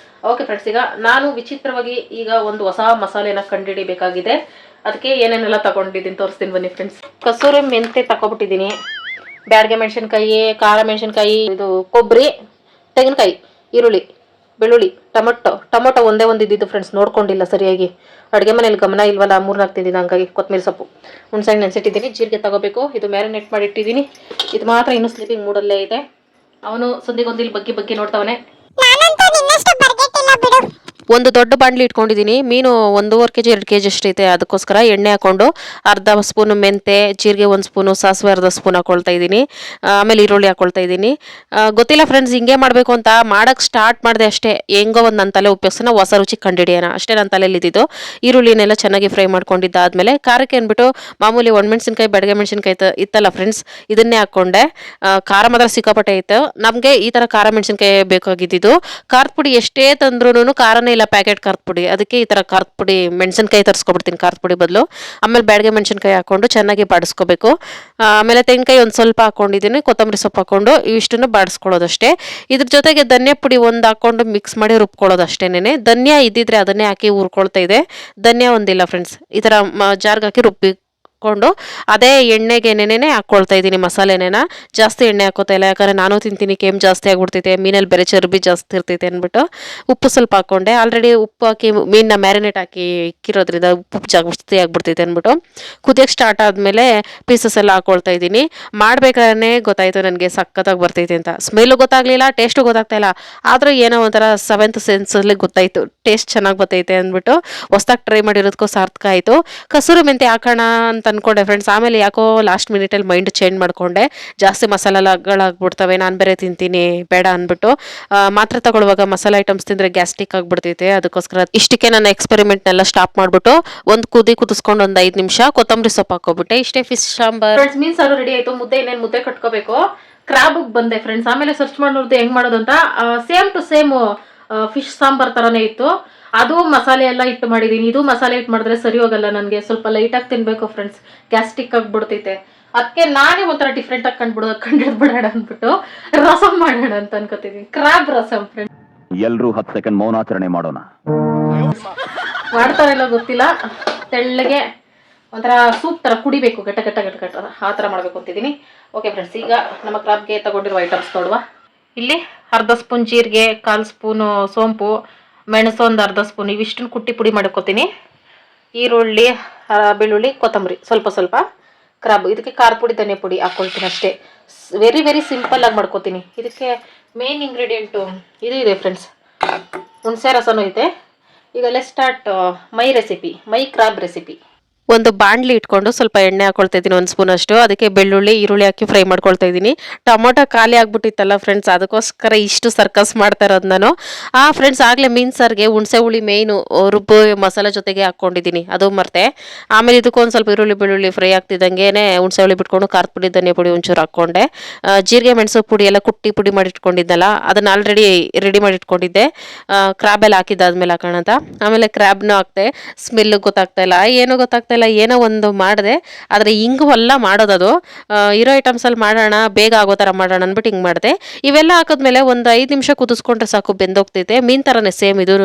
ಓಕೆ ಫ್ರೆಂಡ್ಸ್, ಈಗ ನಾನು ವಿಚಿತ್ರವಾಗಿ ಈಗ ಒಂದು ಹೊಸ ಮಸಾಲೆನ ಕಂಡುಹಿಡಿಬೇಕಾಗಿದೆ. ಅದಕ್ಕೆ ಏನೇನೆಲ್ಲ ತಗೊಂಡಿದ್ದೀನಿ ತೋರಿಸ್ತೀನಿ ಬನ್ನಿ ಫ್ರೆಂಡ್ಸ್. ಕಸೂರಿ ಮೆಂತೆ ತಗೊಬಿಟ್ಟಿದ್ದೀನಿ. ಬ್ಯಾಡಗೆ ಮೆಣಸಿನ್ಕಾಯಿ, ಖಾರ ಮೆಣಸಿನ್ಕಾಯಿ, ಇದು ಕೊಬ್ಬರಿ, ತೆಂಗಿನಕಾಯಿ, ಈರುಳ್ಳಿ, ಬೆಳ್ಳುಳ್ಳಿ, ಟೊಮೊಟೊ ಒಂದೇ ಒಂದು ಇದ್ದಿದ್ದು ಫ್ರೆಂಡ್ಸ್. ನೋಡ್ಕೊಂಡಿಲ್ಲ ಸರಿಯಾಗಿ. ಅಡುಗೆ ಮನೇಲಿ ಗಮನ ಇಲ್ವಲ್ಲ, 3-4 ತಿಂದಿದ್ದು. ಹಂಗಾಗಿ ಕೊತ್ತಂಬರಿ ಸೊಪ್ಪು, ಹುಣಸೆಹಣ್ಣು ನೆನೆಸಿಟ್ಟಿದ್ದೀನಿ. ಜೀರಿಗೆ ತಗೋಬೇಕು. ಇದು ಮ್ಯಾರಿನೇಟ್ ಮಾಡಿ ಇಟ್ಟಿದ್ದೀನಿ. ಇದು ಮಾತ್ರ ಇನ್ನೂ ಸ್ಲೀಪಿಂಗ್ ಮೂಡಲ್ಲೇ ಇದೆ. ಅವನು ಸಂದಿಗೊಂದಿಲ್ ಬಗ್ಗೆ ನೋಡ್ತಾವನೆ. ಒಂದು ದೊಡ್ಡ ಬಾಣಲಿ ಇಟ್ಕೊಂಡಿದ್ದೀನಿ. ಮೀನು 1.5 kg 2 kg ಅಷ್ಟೈತೆ. ಅದಕ್ಕೋಸ್ಕರ ಎಣ್ಣೆ ಹಾಕೊಂಡು ಅರ್ಧ ಸ್ಪೂನು ಮೆಂತೆ, ಜೀರಿಗೆ 1 ಸ್ಪೂನು, ಸಾಸಿವೆ ಅರ್ಧ ಸ್ಪೂನ್ ಹಾಕೊಳ್ತಾ ಇದ್ದೀನಿ. ಆಮೇಲೆ ಈರುಳ್ಳಿ ಹಾಕೊಳ್ತಾ ಇದ್ದೀನಿ. ಗೊತ್ತಿಲ್ಲ ಫ್ರೆಂಡ್ಸ್ ಹಿಂಗೆ ಮಾಡಬೇಕು ಅಂತ. ಮಾಡೋಕ್ಕೆ ಸ್ಟಾರ್ಟ್ ಮಾಡಿದೆ ಅಷ್ಟೇ. ಹೆಂಗೋ ಒಂದು ನನ್ನ ತಲೆ ಉಪಯೋಗಿಸೋಣ, ಹೊಸ ರುಚಿ ಕಂಡಿಡಿಯೋಣ ಅಷ್ಟೇ ನನ್ನ ತಲೆಯಲ್ಲಿ ಇದ್ದಿದ್ದು. ಈರುಳ್ಳಿನೆಲ್ಲ ಚೆನ್ನಾಗಿ ಫ್ರೈ ಮಾಡ್ಕೊಂಡಿದ್ದಾದ್ಮೇಲೆ ಖಾರಕ್ಕೆ ಅಂದ್ಬಿಟ್ಟು ಮಾಮೂಲಿ ಒಣಮೆಣಸಿನ್ಕಾಯಿ, ಬೆಳಗ್ಗೆ ಮೆಣಸಿನ್ಕಾಯಿ ಇತ್ತಲ್ಲ ಫ್ರೆಂಡ್ಸ್, ಇದನ್ನೇ ಹಾಕ್ಕೊಂಡೆ. ಖಾರ ಮಾತ್ರ ಸಿಕ್ಕಾಪಟ್ಟೆ ಇತ್ತು. ನಮಗೆ ಈ ಥರ ಖಾರ ಮೆಣಸಿನ್ಕಾಯಿ ಬೇಕಾಗಿದ್ದು. ಖಾರದ ಪುಡಿ ಎಷ್ಟೇ ತಂದ್ರೂ ಖಾರನೇ ಇಲ್ಲ, ಪ್ಯಾಕೆಟ್ ಖಾರದ ಪುಡಿ. ಅದಕ್ಕೆ ಈ ಥರ ಖಾರದ ಪುಡಿ ಮೆಣಸಿನ್ಕಾಯಿ ತರಿಸ್ಕೊಬಿಡ್ತೀನಿ ಖಾರದ ಪುಡಿ ಬದಲು. ಆಮೇಲೆ ಬ್ಯಾಡಗೆ ಮೆಣಸಿನ್ಕಾಯಿ ಹಾಕೊಂಡು ಚೆನ್ನಾಗಿ ಬಾಡಿಸ್ಕೋಬೇಕು. ಆಮೇಲೆ ತೆಂಗಿನಕಾಯಿ ಒಂದು ಸ್ವಲ್ಪ ಹಾಕೊಂಡಿದ್ದೀನಿ. ಕೊತ್ತಂಬರಿ ಸೊಪ್ಪು ಹಾಕೊಂಡು ಇವಿಷ್ಟನ್ನು ಬಾಡಿಸ್ಕೊಳ್ಳೋದಷ್ಟೇ. ಇದ್ರ ಜೊತೆಗೆ ಧನಿಯಾ ಪುಡಿ ಒಂದು ಹಾಕೊಂಡು ಮಿಕ್ಸ್ ಮಾಡಿ ರುಬ್ಕೊಳ್ಳೋದು ಅಷ್ಟೇನೆ. ಧನಿಯಾ ಇದ್ದಿದ್ರೆ ಅದನ್ನೇ ಹಾಕಿ ಹುರ್ಕೊಳ್ತಾ ಇದೆ. ಧನಿಯಾ ಒಂದಿಲ್ಲ ಫ್ರೆಂಡ್ಸ್. ಈ ಥರ ಜಾರ್ಗೆ ಹಾಕಿ ಕೊಂಡು ಅದೇ ಎಣ್ಣೆಗೆ ನೆನೆ ಹಾಕ್ಕೊಳ್ತಾ ಇದ್ದೀನಿ ಮಸಾಲೆನೇನ. ಜಾಸ್ತಿ ಎಣ್ಣೆ ಹಾಕೋತಾ ಇಲ್ಲ, ಯಾಕಂದರೆ ನಾನು ತಿಂತೀನಿ, ಕೆಮ್ಮು ಜಾಸ್ತಿ ಆಗ್ಬಿಡ್ತೈತೆ, ಮೀನಲ್ಲಿ ಬೇರೆ ಚರ್ಬಿ ಜಾಸ್ತಿ ಇರ್ತೈತೆ ಅಂದ್ಬಿಟ್ಟು. ಉಪ್ಪು ಸ್ವಲ್ಪ ಹಾಕ್ಕೊಂಡೆ. ಆಲ್ರೆಡಿ ಉಪ್ಪು ಹಾಕಿ ಮೀನನ್ನ ಮ್ಯಾರಿನೇಟ್ ಹಾಕಿ ಇಕ್ಕಿರೋದ್ರಿಂದ ಉಪ್ಪು ಜಾಸ್ತಿ ಆಗ್ಬಿಡ್ತೈತೆ ಅಂದ್ಬಿಟ್ಟು ಕುದಿಯೋಕ್ಕೆ ಸ್ಟಾರ್ಟ್ ಆದಮೇಲೆ ಪೀಸಸ್ ಎಲ್ಲ ಹಾಕ್ಕೊಳ್ತಾ ಇದ್ದೀನಿ. ಮಾಡ್ಬೇಕಾದ್ರೆ ಗೊತ್ತಾಯಿತು ನನಗೆ ಸಖತ್ತಾಗಿ ಬರ್ತೈತೆ ಅಂತ. ಸ್ಮೆಲ್ಲು ಗೊತ್ತಾಗಲಿಲ್ಲ, ಟೇಸ್ಟು ಗೊತ್ತಾಗ್ತಾ ಇಲ್ಲ. ಆದರೂ ಏನೋ ಒಂಥರ 7th ಸೆನ್ಸಲ್ಲಿ ಗೊತ್ತಾಯಿತು ಟೇಸ್ಟ್ ಚೆನ್ನಾಗಿ ಬರ್ತೈತೆ ಅಂದ್ಬಿಟ್ಟು. ಹೊಸ್ದಾಗಿ ಟ್ರೈ ಮಾಡಿರೋದಕ್ಕೂ ಸಾರ್ಥಕ ಆಯಿತು. ಕಸೂರಿ ಮೆಂತೆ ಹಾಕೋಣ ಅಂತ ಅನ್ಕೊಂಡೆ ಫ್ರೆಂಡ್ಸ್. ಆಮೇಲೆ ಯಾಕೋ ಲಾಸ್ಟ್ ಮಿನಿಟಲ್ಲಿ ಮೈಂಡ್ ಚೇಂಜ್ ಮಾಡ್ಕೊಂಡೆ. ಜಾಸ್ತಿ ಮಸಾಲೆಗಳಾಗ್ಬಿಡ್ತವೆ, ನಾನು ಬೇರೆ ತಿಂತೀನಿ ಬೇಡ ಅಂದ್ಬಿಟ್ಟು. ಮಾತ್ರೆ ತಗೊಳ್ಳುವಾಗ ಮಸಾಲೆ ಐಟಮ್ಸ್ ತಿಂದರೆ ಗ್ಯಾಸ್ಟ್ರಿಕ್ ಆಗಿಬಿಡ್ತೈತೆ. ಅದಕ್ಕೋಸ್ಕರ ಇಷ್ಟಕ್ಕೆ ನನ್ನ ಎಕ್ಸ್ಪೆರಿಮೆಂಟ್ನೆಲ್ಲ ಸ್ಟಾಪ್ ಮಾಡಿಬಿಟ್ಟು ಒಂದು ಕುದಿಸ್ಕೊಂಡು ಒಂದು 5 ನಿಮಿಷ ಕೊತ್ತಂಬರಿ ಸೊಪ್ಪು ಹಾಕೋಬಿಟ್ಟೆ. ಇಷ್ಟೇ ಫಿಶ್ ಸಾಂಬಾರ್. ಫ್ರೆಂಡ್ಸ್ ಮೀನು ಸಾರು ರೆಡಿ ಆಯಿತು. ಮುದ್ದೆ ಕಟ್ಕೋಬೇಕು. ಕ್ರಾಬಿಗೆ ಬಂದೆ ಫ್ರೆಂಡ್ಸ್. ಆಮೇಲೆ ಸರ್ಚ್ ಮಾಡಿ ನೋಡಿದೆ ಹೆಂಗೆ ಮಾಡೋದು ಅಂತ. Same to same fish sambar ಥರನೇ ಇತ್ತು. ಅದು ಮಸಾಲೆ ಎಲ್ಲ ಇಟ್ಟು ಮಾಡಿದ್ದೀನಿ. ಇದು ಮಸಾಲೆ ಇಟ್ಟು ಮಾಡಿದ್ರೆ ಸರಿ ಹೋಗಲ್ಲ ನನಗೆ. ಸ್ವಲ್ಪ ಲೈಟಾಗಿ ತಿನ್ಬೇಕು ಫ್ರೆಂಡ್ಸ್, ಗ್ಯಾಸ್ಟ್ರಿಕ್ ಆಗಿಬಿಡ್ತೈತೆ. ಅದಕ್ಕೆ ನಾನೇ ಒಂಥರ ಡಿಫ್ರೆಂಟಾಗಿ ಕಂಡಿಡ್ಬಿಡೋಣ ಅಂದ್ಬಿಟ್ಟು ರಸಮ್ ಮಾಡೋಣ ಅಂತ ಅನ್ಕೋತಿದ್ದೀನಿ. Crab rasam friends. ಎಲ್ಲರೂ 10 ಸೆಕೆಂಡ್ ಮೌನಾಚರಣೆ ಮಾಡೋಣ. ಮಾಡ್ತಾರೆಲ್ಲ ಗೊತ್ತಿಲ್ಲ. ತೆಳ್ಳಗೆ ಒಂಥರ ಸೂಪ್ ಥರ ಕುಡಿಬೇಕು, ಗಟ್ಟ ಆ ಥರ ಮಾಡಬೇಕು ಅಂತಿದ್ದೀನಿ. ಓಕೆ ಫ್ರೆಂಡ್ಸ್, ಈಗ ನಮ್ಮ ಕ್ರಾಬ್ಗೆ ತಗೊಂಡಿರೋ ಐಟಮ್ಸ್ ನೋಡುವ. ಇಲ್ಲಿ ಅರ್ಧ ಸ್ಪೂನ್ ಜೀರಿಗೆ, 1/4 ಸ್ಪೂನು ಸೋಂಪು, ಮೆಣಸು ಒಂದು ಅರ್ಧ ಸ್ಪೂನ್, ಇವಿಷ್ಟನ್ನು ಕುಟ್ಟಿ ಪುಡಿ ಮಾಡ್ಕೊತೀನಿ. ಈರುಳ್ಳಿ, ಬೆಳ್ಳುಳ್ಳಿ, ಕೊತ್ತಂಬರಿ ಸ್ವಲ್ಪ. ಕ್ರಾಬ್ ಇದಕ್ಕೆ ಖಾರ ಪುಡಿ, ಧನಿಯಾ ಪುಡಿ ಹಾಕ್ಕೊಳ್ತೀನಿ ಅಷ್ಟೇ. ವೆರಿ ವೆರಿ ಸಿಂಪಲ್ಲಾಗಿ ಮಾಡ್ಕೊತೀನಿ. ಇದಕ್ಕೆ ಮೇನ್ ಇಂಗ್ರೀಡಿಯೆಂಟು ಇದು ಇದೆ ಫ್ರೆಂಡ್ಸ್, ಹುಣಸೆ ರಸನೂ ಇದೆ. ಈಗ let's start my crab recipe. ಒಂದು ಬಾಣಲಿ ಇಟ್ಕೊಂಡು ಸ್ವಲ್ಪ ಎಣ್ಣೆ ಹಾಕೊಳ್ತಾ ಇದ್ದೀನಿ, 1 ಸ್ಪೂನ್ ಅಷ್ಟು. ಅದಕ್ಕೆ ಬೆಳ್ಳುಳ್ಳಿ ಈರುಳ್ಳಿ ಹಾಕಿ ಫ್ರೈ ಮಾಡ್ಕೊಳ್ತಾ ಇದ್ದೀನಿ. ಟೊಮೊಟೊ ಖಾಲಿ ಆಗ್ಬಿಟ್ಟಿತ್ತಲ್ಲ ಫ್ರೆಂಡ್ಸ್, ಅದಕ್ಕೋಸ್ಕರ ಇಷ್ಟು ಸರ್ಕಸ್ ಮಾಡ್ತಾ ಇರೋದು ನಾನು. ಫ್ರೆಂಡ್ಸ್ ಆಗಲೇ ಮೀನು ಸಾರಿಗೆ ಹುಣಸೆ ಹುಳಿ ಮೇಯ್ನು ರುಬ್ಬು ಮಸಾಲೆ ಜೊತೆಗೆ ಹಾಕ್ಕೊಂಡಿದ್ದೀನಿ, ಅದು ಮರ್ತೆ. ಆಮೇಲೆ ಇದಕ್ಕೊಂದು ಸ್ವಲ್ಪ ಈರುಳ್ಳಿ ಬೆಳ್ಳುಳ್ಳಿ ಫ್ರೈ ಆಗ್ತಿದ್ದಂಗೆ ಹುಣಸೆ ಹುಳಿ ಬಿಟ್ಕೊಂಡು ಖಾರದ ಪುಡಿ ಧನಿಯಾ ಪುಡಿ ಒಂಚೂರು ಹಾಕ್ಕೊಂಡೆ. ಜೀರಿಗೆ ಮೆಣಸು ಪುಡಿ ಎಲ್ಲ ಕುಟ್ಟಿ ಪುಡಿ ಮಾಡಿ ಇಟ್ಕೊಂಡಿದ್ದಲ್ಲ, ಅದನ್ನ ಆಲ್ರೆಡಿ ರೆಡಿ ಮಾಡಿ ಇಟ್ಕೊಂಡಿದ್ದೆ. ಕ್ರಾಬೆಲ್ಲ ಹಾಕಿದ್ದಾದ್ಮೇಲೆ ಹಾಕೋಣ ಅಂತ. ಆಮೇಲೆ ಕ್ರ್ಯಾಬ್ನು ಹಾಕ್ತೆ. ಸ್ಮೆಲ್ ಗೊತ್ತಾಗ್ತಾ ಇಲ್ಲ, ಏನೂ ಗೊತ್ತಾಗ್ತಾ ಇಲ್ಲ, ಏನೋ ಒಂದು ಮಾಡಿದೆ. ಆದರೆ ಹಿಂಗೂ ಎಲ್ಲ ಮಾಡೋದದು ಇರೋ ಐಟಮ್ಸಲ್ಲಿ ಮಾಡೋಣ, ಬೇಗ ಆಗೋ ಥರ ಮಾಡೋಣ ಅಂದ್ಬಿಟ್ಟು ಹಿಂಗೆ ಮಾಡಿದೆ. ಇವೆಲ್ಲ ಹಾಕಿದ್ಮೇಲೆ ಒಂದು 5 ನಿಮಿಷ ಕುದಿಸ್ಕೊಂಡ್ರೆ ಸಾಕು, ಬೆಂದೋಗ್ತೈತೆ. ಮೀನು ಥರನೇ ಸೇಮ್ ಇದೂ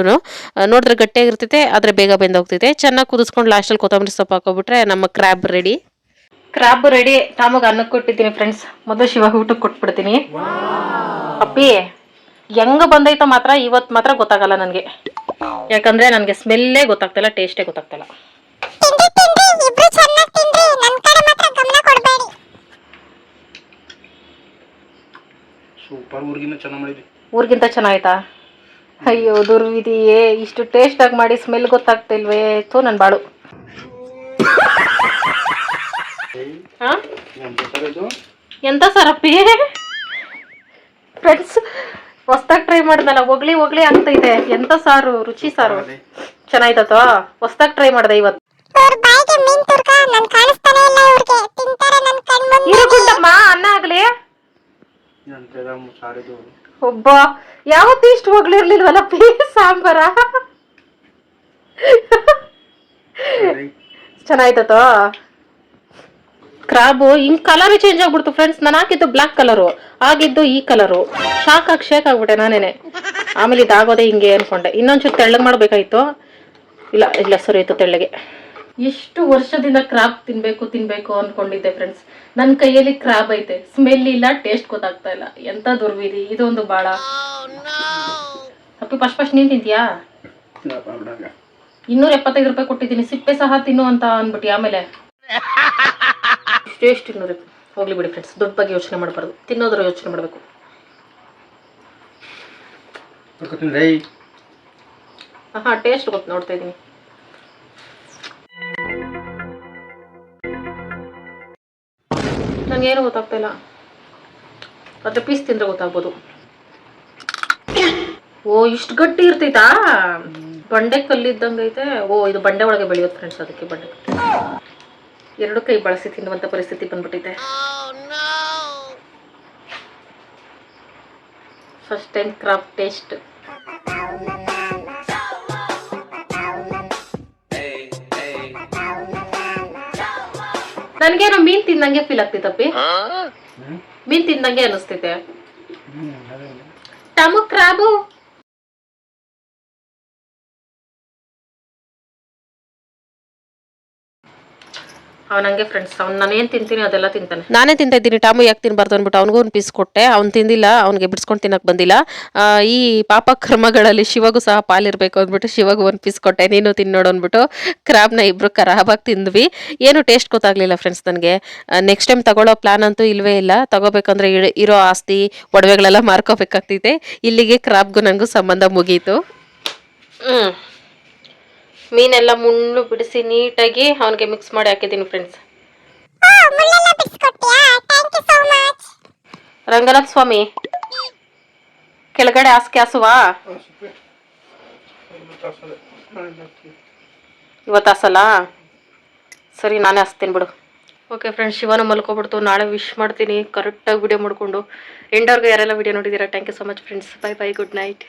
ನೋಡಿದ್ರೆ ಗಟ್ಟಿಯಾಗಿರ್ತೈತೆ, ಆದರೆ ಬೇಗ ಬೆಂದೋಗ್ತೈತೆ. ಚೆನ್ನಾಗಿ ಕುದಿಸ್ಕೊಂಡು ಲಾಸ್ಟಲ್ಲಿ ಕೊತ್ತಂಬರಿ ಸೊಪ್ಪು ಹಾಕೋಬಿಟ್ರೆ ನಮ್ಮ ಕ್ರ್ಯಾಬ್ ರೆಡಿ. Crab ready. ತಾಮಗೆ ಅನ್ನಕ್ಕೆ ಕೊಟ್ಟಿದ್ದೀನಿ ಫ್ರೆಂಡ್ಸ್. ಮೊದಲು ಶಿವಾಗ ಊಟಕ್ಕೆ ಕೊಟ್ಬಿಡ್ತೀನಿ. ಅಪ್ಪಿ ಹೆಂಗೆ ಬಂದೈತೋ ಮಾತ್ರ ಇವತ್ತು ಮಾತ್ರ ಗೊತ್ತಾಗಲ್ಲ ನನಗೆ, ಯಾಕಂದರೆ ನನಗೆ ಸ್ಮೆಲ್ಲೇ ಗೊತ್ತಾಗ್ತಿಲ್ಲ, ಟೇಸ್ಟೇ ಗೊತ್ತಾಗ್ತಿಲ್ಲ. ಸೂಪರ್, ಊರಿಗಿನ್ನ ಚೆನ್ನಾಗಿ ಮಾಡಿದ್ವಿ. ಊರಿಗಿಂತ ಚೆನ್ನಾಯ್ತಾ? ಅಯ್ಯೋ ದುರ್ವಿಧಿಯೇ, ಇಷ್ಟು ಟೇಸ್ಟಾಗಿ ಮಾಡಿ ಸ್ಮೆಲ್ ಗೊತ್ತಾಗ್ತಿಲ್ವೇ? ಥೂ ನನ್ನ ಬಾಳು. ಹಾಂ ಎಂತ ಸರಪ್ಪಿ ಫ್ರೆಂಡ್ಸ್, ಹೊಸ್ದಾಗಿ ಟ್ರೈ ಮಾಡ್ದಲ್ಲ, ಒಗ್ಳಿ ಆಗ್ತೈತೆ. ಎಂತ ಸಾರು, ರುಚಿ ಸಾರು. ಚೆನ್ನಾಯ್ತೋ? ಹೊಸ್ದಾಗಿ ಟ್ರೈ ಮಾಡ್ದೆ ಇವತ್ತು. ಇರುಗುಂಡಮ್ಮ ಅನ್ನ ಆಗ್ಲಿ. ಒಬ್ಬ ಯಾವತ್ತೂ ಇಷ್ಟು ಹೋಗ್ಲಿರ್ಲಿಲ್ವಲ್ಲ ಸಾಂಬಾರ. ಚೆನ್ನಾಯ್ತೋ? ಕ್ರಾಬು ಹಿಂಗ್ ಕಲರ್ ಚೇಂಜ್ ಆಗ್ಬಿಡ್ತು ಫ್ರೆಂಡ್ಸ್. ನಾನು ಹಾಕಿದ್ದು ಬ್ಲಾಕ್ ಕಲರು, ಆಗಿದ್ದು ಈ ಕಲರು. ಶೇಕ್ ಆಗ್ಬಿಟ್ಟೆ ನಾನೇನೆ. ಆಮೇಲೆ ಇದಾಗೋದೆ ಹಿಂಗೆ ಅನ್ಕೊಂಡೆ. ಇನ್ನೊಂಚೂರು ತೆಳ್ಳಗೆ ಮಾಡ್ಬೇಕಾಯ್ತು. ಇಲ್ಲ ಸರಿ ಆಯ್ತು ತೆಳ್ಳಗೆ. ಎಷ್ಟು ವರ್ಷದಿಂದ ಕ್ರಾಬ್ ತಿನ್ಬೇಕು ಅನ್ಕೊಂಡಿದ್ದೆ ಫ್ರೆಂಡ್ಸ್. ನನ್ನ ಕೈಯಲ್ಲಿ ಕ್ರಾಬ್ ಐತೆ, ಸ್ಮೆಲ್ ಇಲ್ಲ, ಟೇಸ್ಟ್ ಗೊತ್ತಾಗ್ತಾ ಇಲ್ಲ. ಎಂತ ದುರ್ವಿಧಿ ಇದೊಂದು ಬಾಳ. ಅಪ್ಪಿ ಫಸ್ಟ್ ನೀನ್ ತಿಂತೀಯಾ? 275 ರೂಪಾಯಿ ಕೊಟ್ಟಿದ್ದೀನಿ, ಸಿಪ್ಪೆ ಸಹ ತಿನ್ನು ಅಂತ ಅಂದ್ಬಿಟ್ಟು. ಆಮೇಲೆ ಎಷ್ಟು 200 ಹೋಗ್ಲಿ ಬಿಡಿ ಫ್ರೆಂಡ್ಸ್, ದುಡ್ಡು ಬಗ್ಗೆ ಯೋಚನೆ ಮಾಡಬಾರ್ದು, ತಿನ್ನೋದ್ರ ಯೋಚನೆ ಮಾಡಬೇಕು. ಟೇಸ್ಟ್ ಗೊತ್ತು, ನೋಡ್ತಾ ಇದ್ದೀನಿ. ನನಗೇನು ಗೊತ್ತಾಗ್ತಾ ಇಲ್ಲ, ಅದ್ರ ಪೀಸ್ ತಿಂದ್ರೆ ಗೊತ್ತಾಗ್ಬೋದು. ಓ ಇಷ್ಟು ಗಟ್ಟಿ ಇರ್ತೈತಾ? ಬಂಡೆ ಕಲ್ಲಿದ್ದಂಗೆ ಐತೆ. ಓ ಇದು ಬಂಡೆ ಒಳಗೆ ಬೆಳೆಯೋದು ಫ್ರೆಂಡ್ಸ್, ಅದಕ್ಕೆ ಬಂಡೆ. 2 ಕೈ ಬಳಸಿ ತಿನ್ನುವಂಥ ಪರಿಸ್ಥಿತಿ ಬಂದ್ಬಿಟ್ಟೈತೆ. First time crab taste. ನನಗೇನೋ ಮೀನ್ ತಿಂದಂಗೆ ಫೀಲ್ ಆಗ್ತೈತಪ್ಪಿ, ಮೀನ್ ತಿಂದಂಗೆ ಅನಿಸ್ತೈತೆ. ಟಮಕ್ ಕ್ರಾಬು ಅವನಂಗೆ ಫ್ರೆಂಡ್ಸ್. ನಾನೇನು ತಿಂತೀನಿ ಅದೆಲ್ಲ ತಿಂತಾನೆ. ನಾನೇ ತಿಂತಾ ಇದ್ದೀನಿ. ಟಾಮು ಯಾಕೆ ತಿನ್ಬಾರ್ದು ಅಂದ್ಬಿಟ್ಟು ಅವ್ನಿಗೂ ಒಂದು ಪೀಸ್ ಕೊಟ್ಟೆ. ಅವ್ನು ತಿಂದಿಲ್ಲ, ಅವ್ನಿಗೆ ಬಿಡಿಸ್ಕೊಂಡು ತಿನ್ನಕ್ಕೆ ಬಂದಿಲ್ಲ. ಈ ಪಾಪ ಕರ್ಮಗಳಲ್ಲಿ ಶಿವಗೂ ಸಹ ಪಾಲಿರಬೇಕು ಅಂದ್ಬಿಟ್ಟು ಶಿವಗೂ ಒಂದು ಪೀಸ್ ಕೊಟ್ಟೆ, ನೀನು ತಿನ್ನೋಡು ಅಂದ್ಬಿಟ್ಟು. ಕ್ರಾಬ್ನ ಇಬ್ಬರು ಖರಾಬಾಗಿ ತಿಂದ್ವಿ. ಏನು ಟೇಸ್ಟ್ ಗೊತ್ತಾಗಲಿಲ್ಲ ಫ್ರೆಂಡ್ಸ್ ನನಗೆ. ನೆಕ್ಸ್ಟ್ ಟೈಮ್ ತಗೊಳ್ಳೋ ಪ್ಲಾನ್ ಅಂತೂ ಇಲ್ವೇ ಇಲ್ಲ. ತಗೋಬೇಕಂದ್ರೆ ಇರೋ ಆಸ್ತಿ ಒಡವೆಗಳೆಲ್ಲ ಮಾರ್ಕೋಬೇಕಾಗ್ತೈತೆ. ಇಲ್ಲಿಗೆ ಕ್ರಾಬ್ಗೂ ನನಗೂ ಸಂಬಂಧ ಮುಗೀತು. ಮೀನೆಲ್ಲ ಮುಳ್ಳು ಬಿಡಿಸಿ ನೀಟಾಗಿ ಅವನಿಗೆ ಮಿಕ್ಸ್ ಮಾಡಿ ಹಾಕಿದ್ದೀನಿ ಫ್ರೆಂಡ್ಸ್. ರಂಗನಾಥ ಸ್ವಾಮಿ ಕೆಳಗಡೆ ಹಾಸಿಗೆ ಹಾಸುವಾ? ಇವತ್ತು ಹಾಸಲ್ಲ? ಸರಿ ನಾನೇ ಹಾಸ್ತೀನಿ ಬಿಡು. ಓಕೆ ಫ್ರೆಂಡ್ಸ್, ಶಿವನ ಮಲ್ಕೊಬಿಡ್ತು. ನಾಳೆ ವಿಶ್ ಮಾಡ್ತೀನಿ ಕರೆಕ್ಟಾಗಿ ವಿಡಿಯೋ ಮಾಡಿಕೊಂಡು. ಎಂಡವ್ರಿಗೆ ಯಾರೆಲ್ಲ ವಿಡಿಯೋ ನೋಡಿದ್ದೀರಾ, thank you so much friends. Bye good night.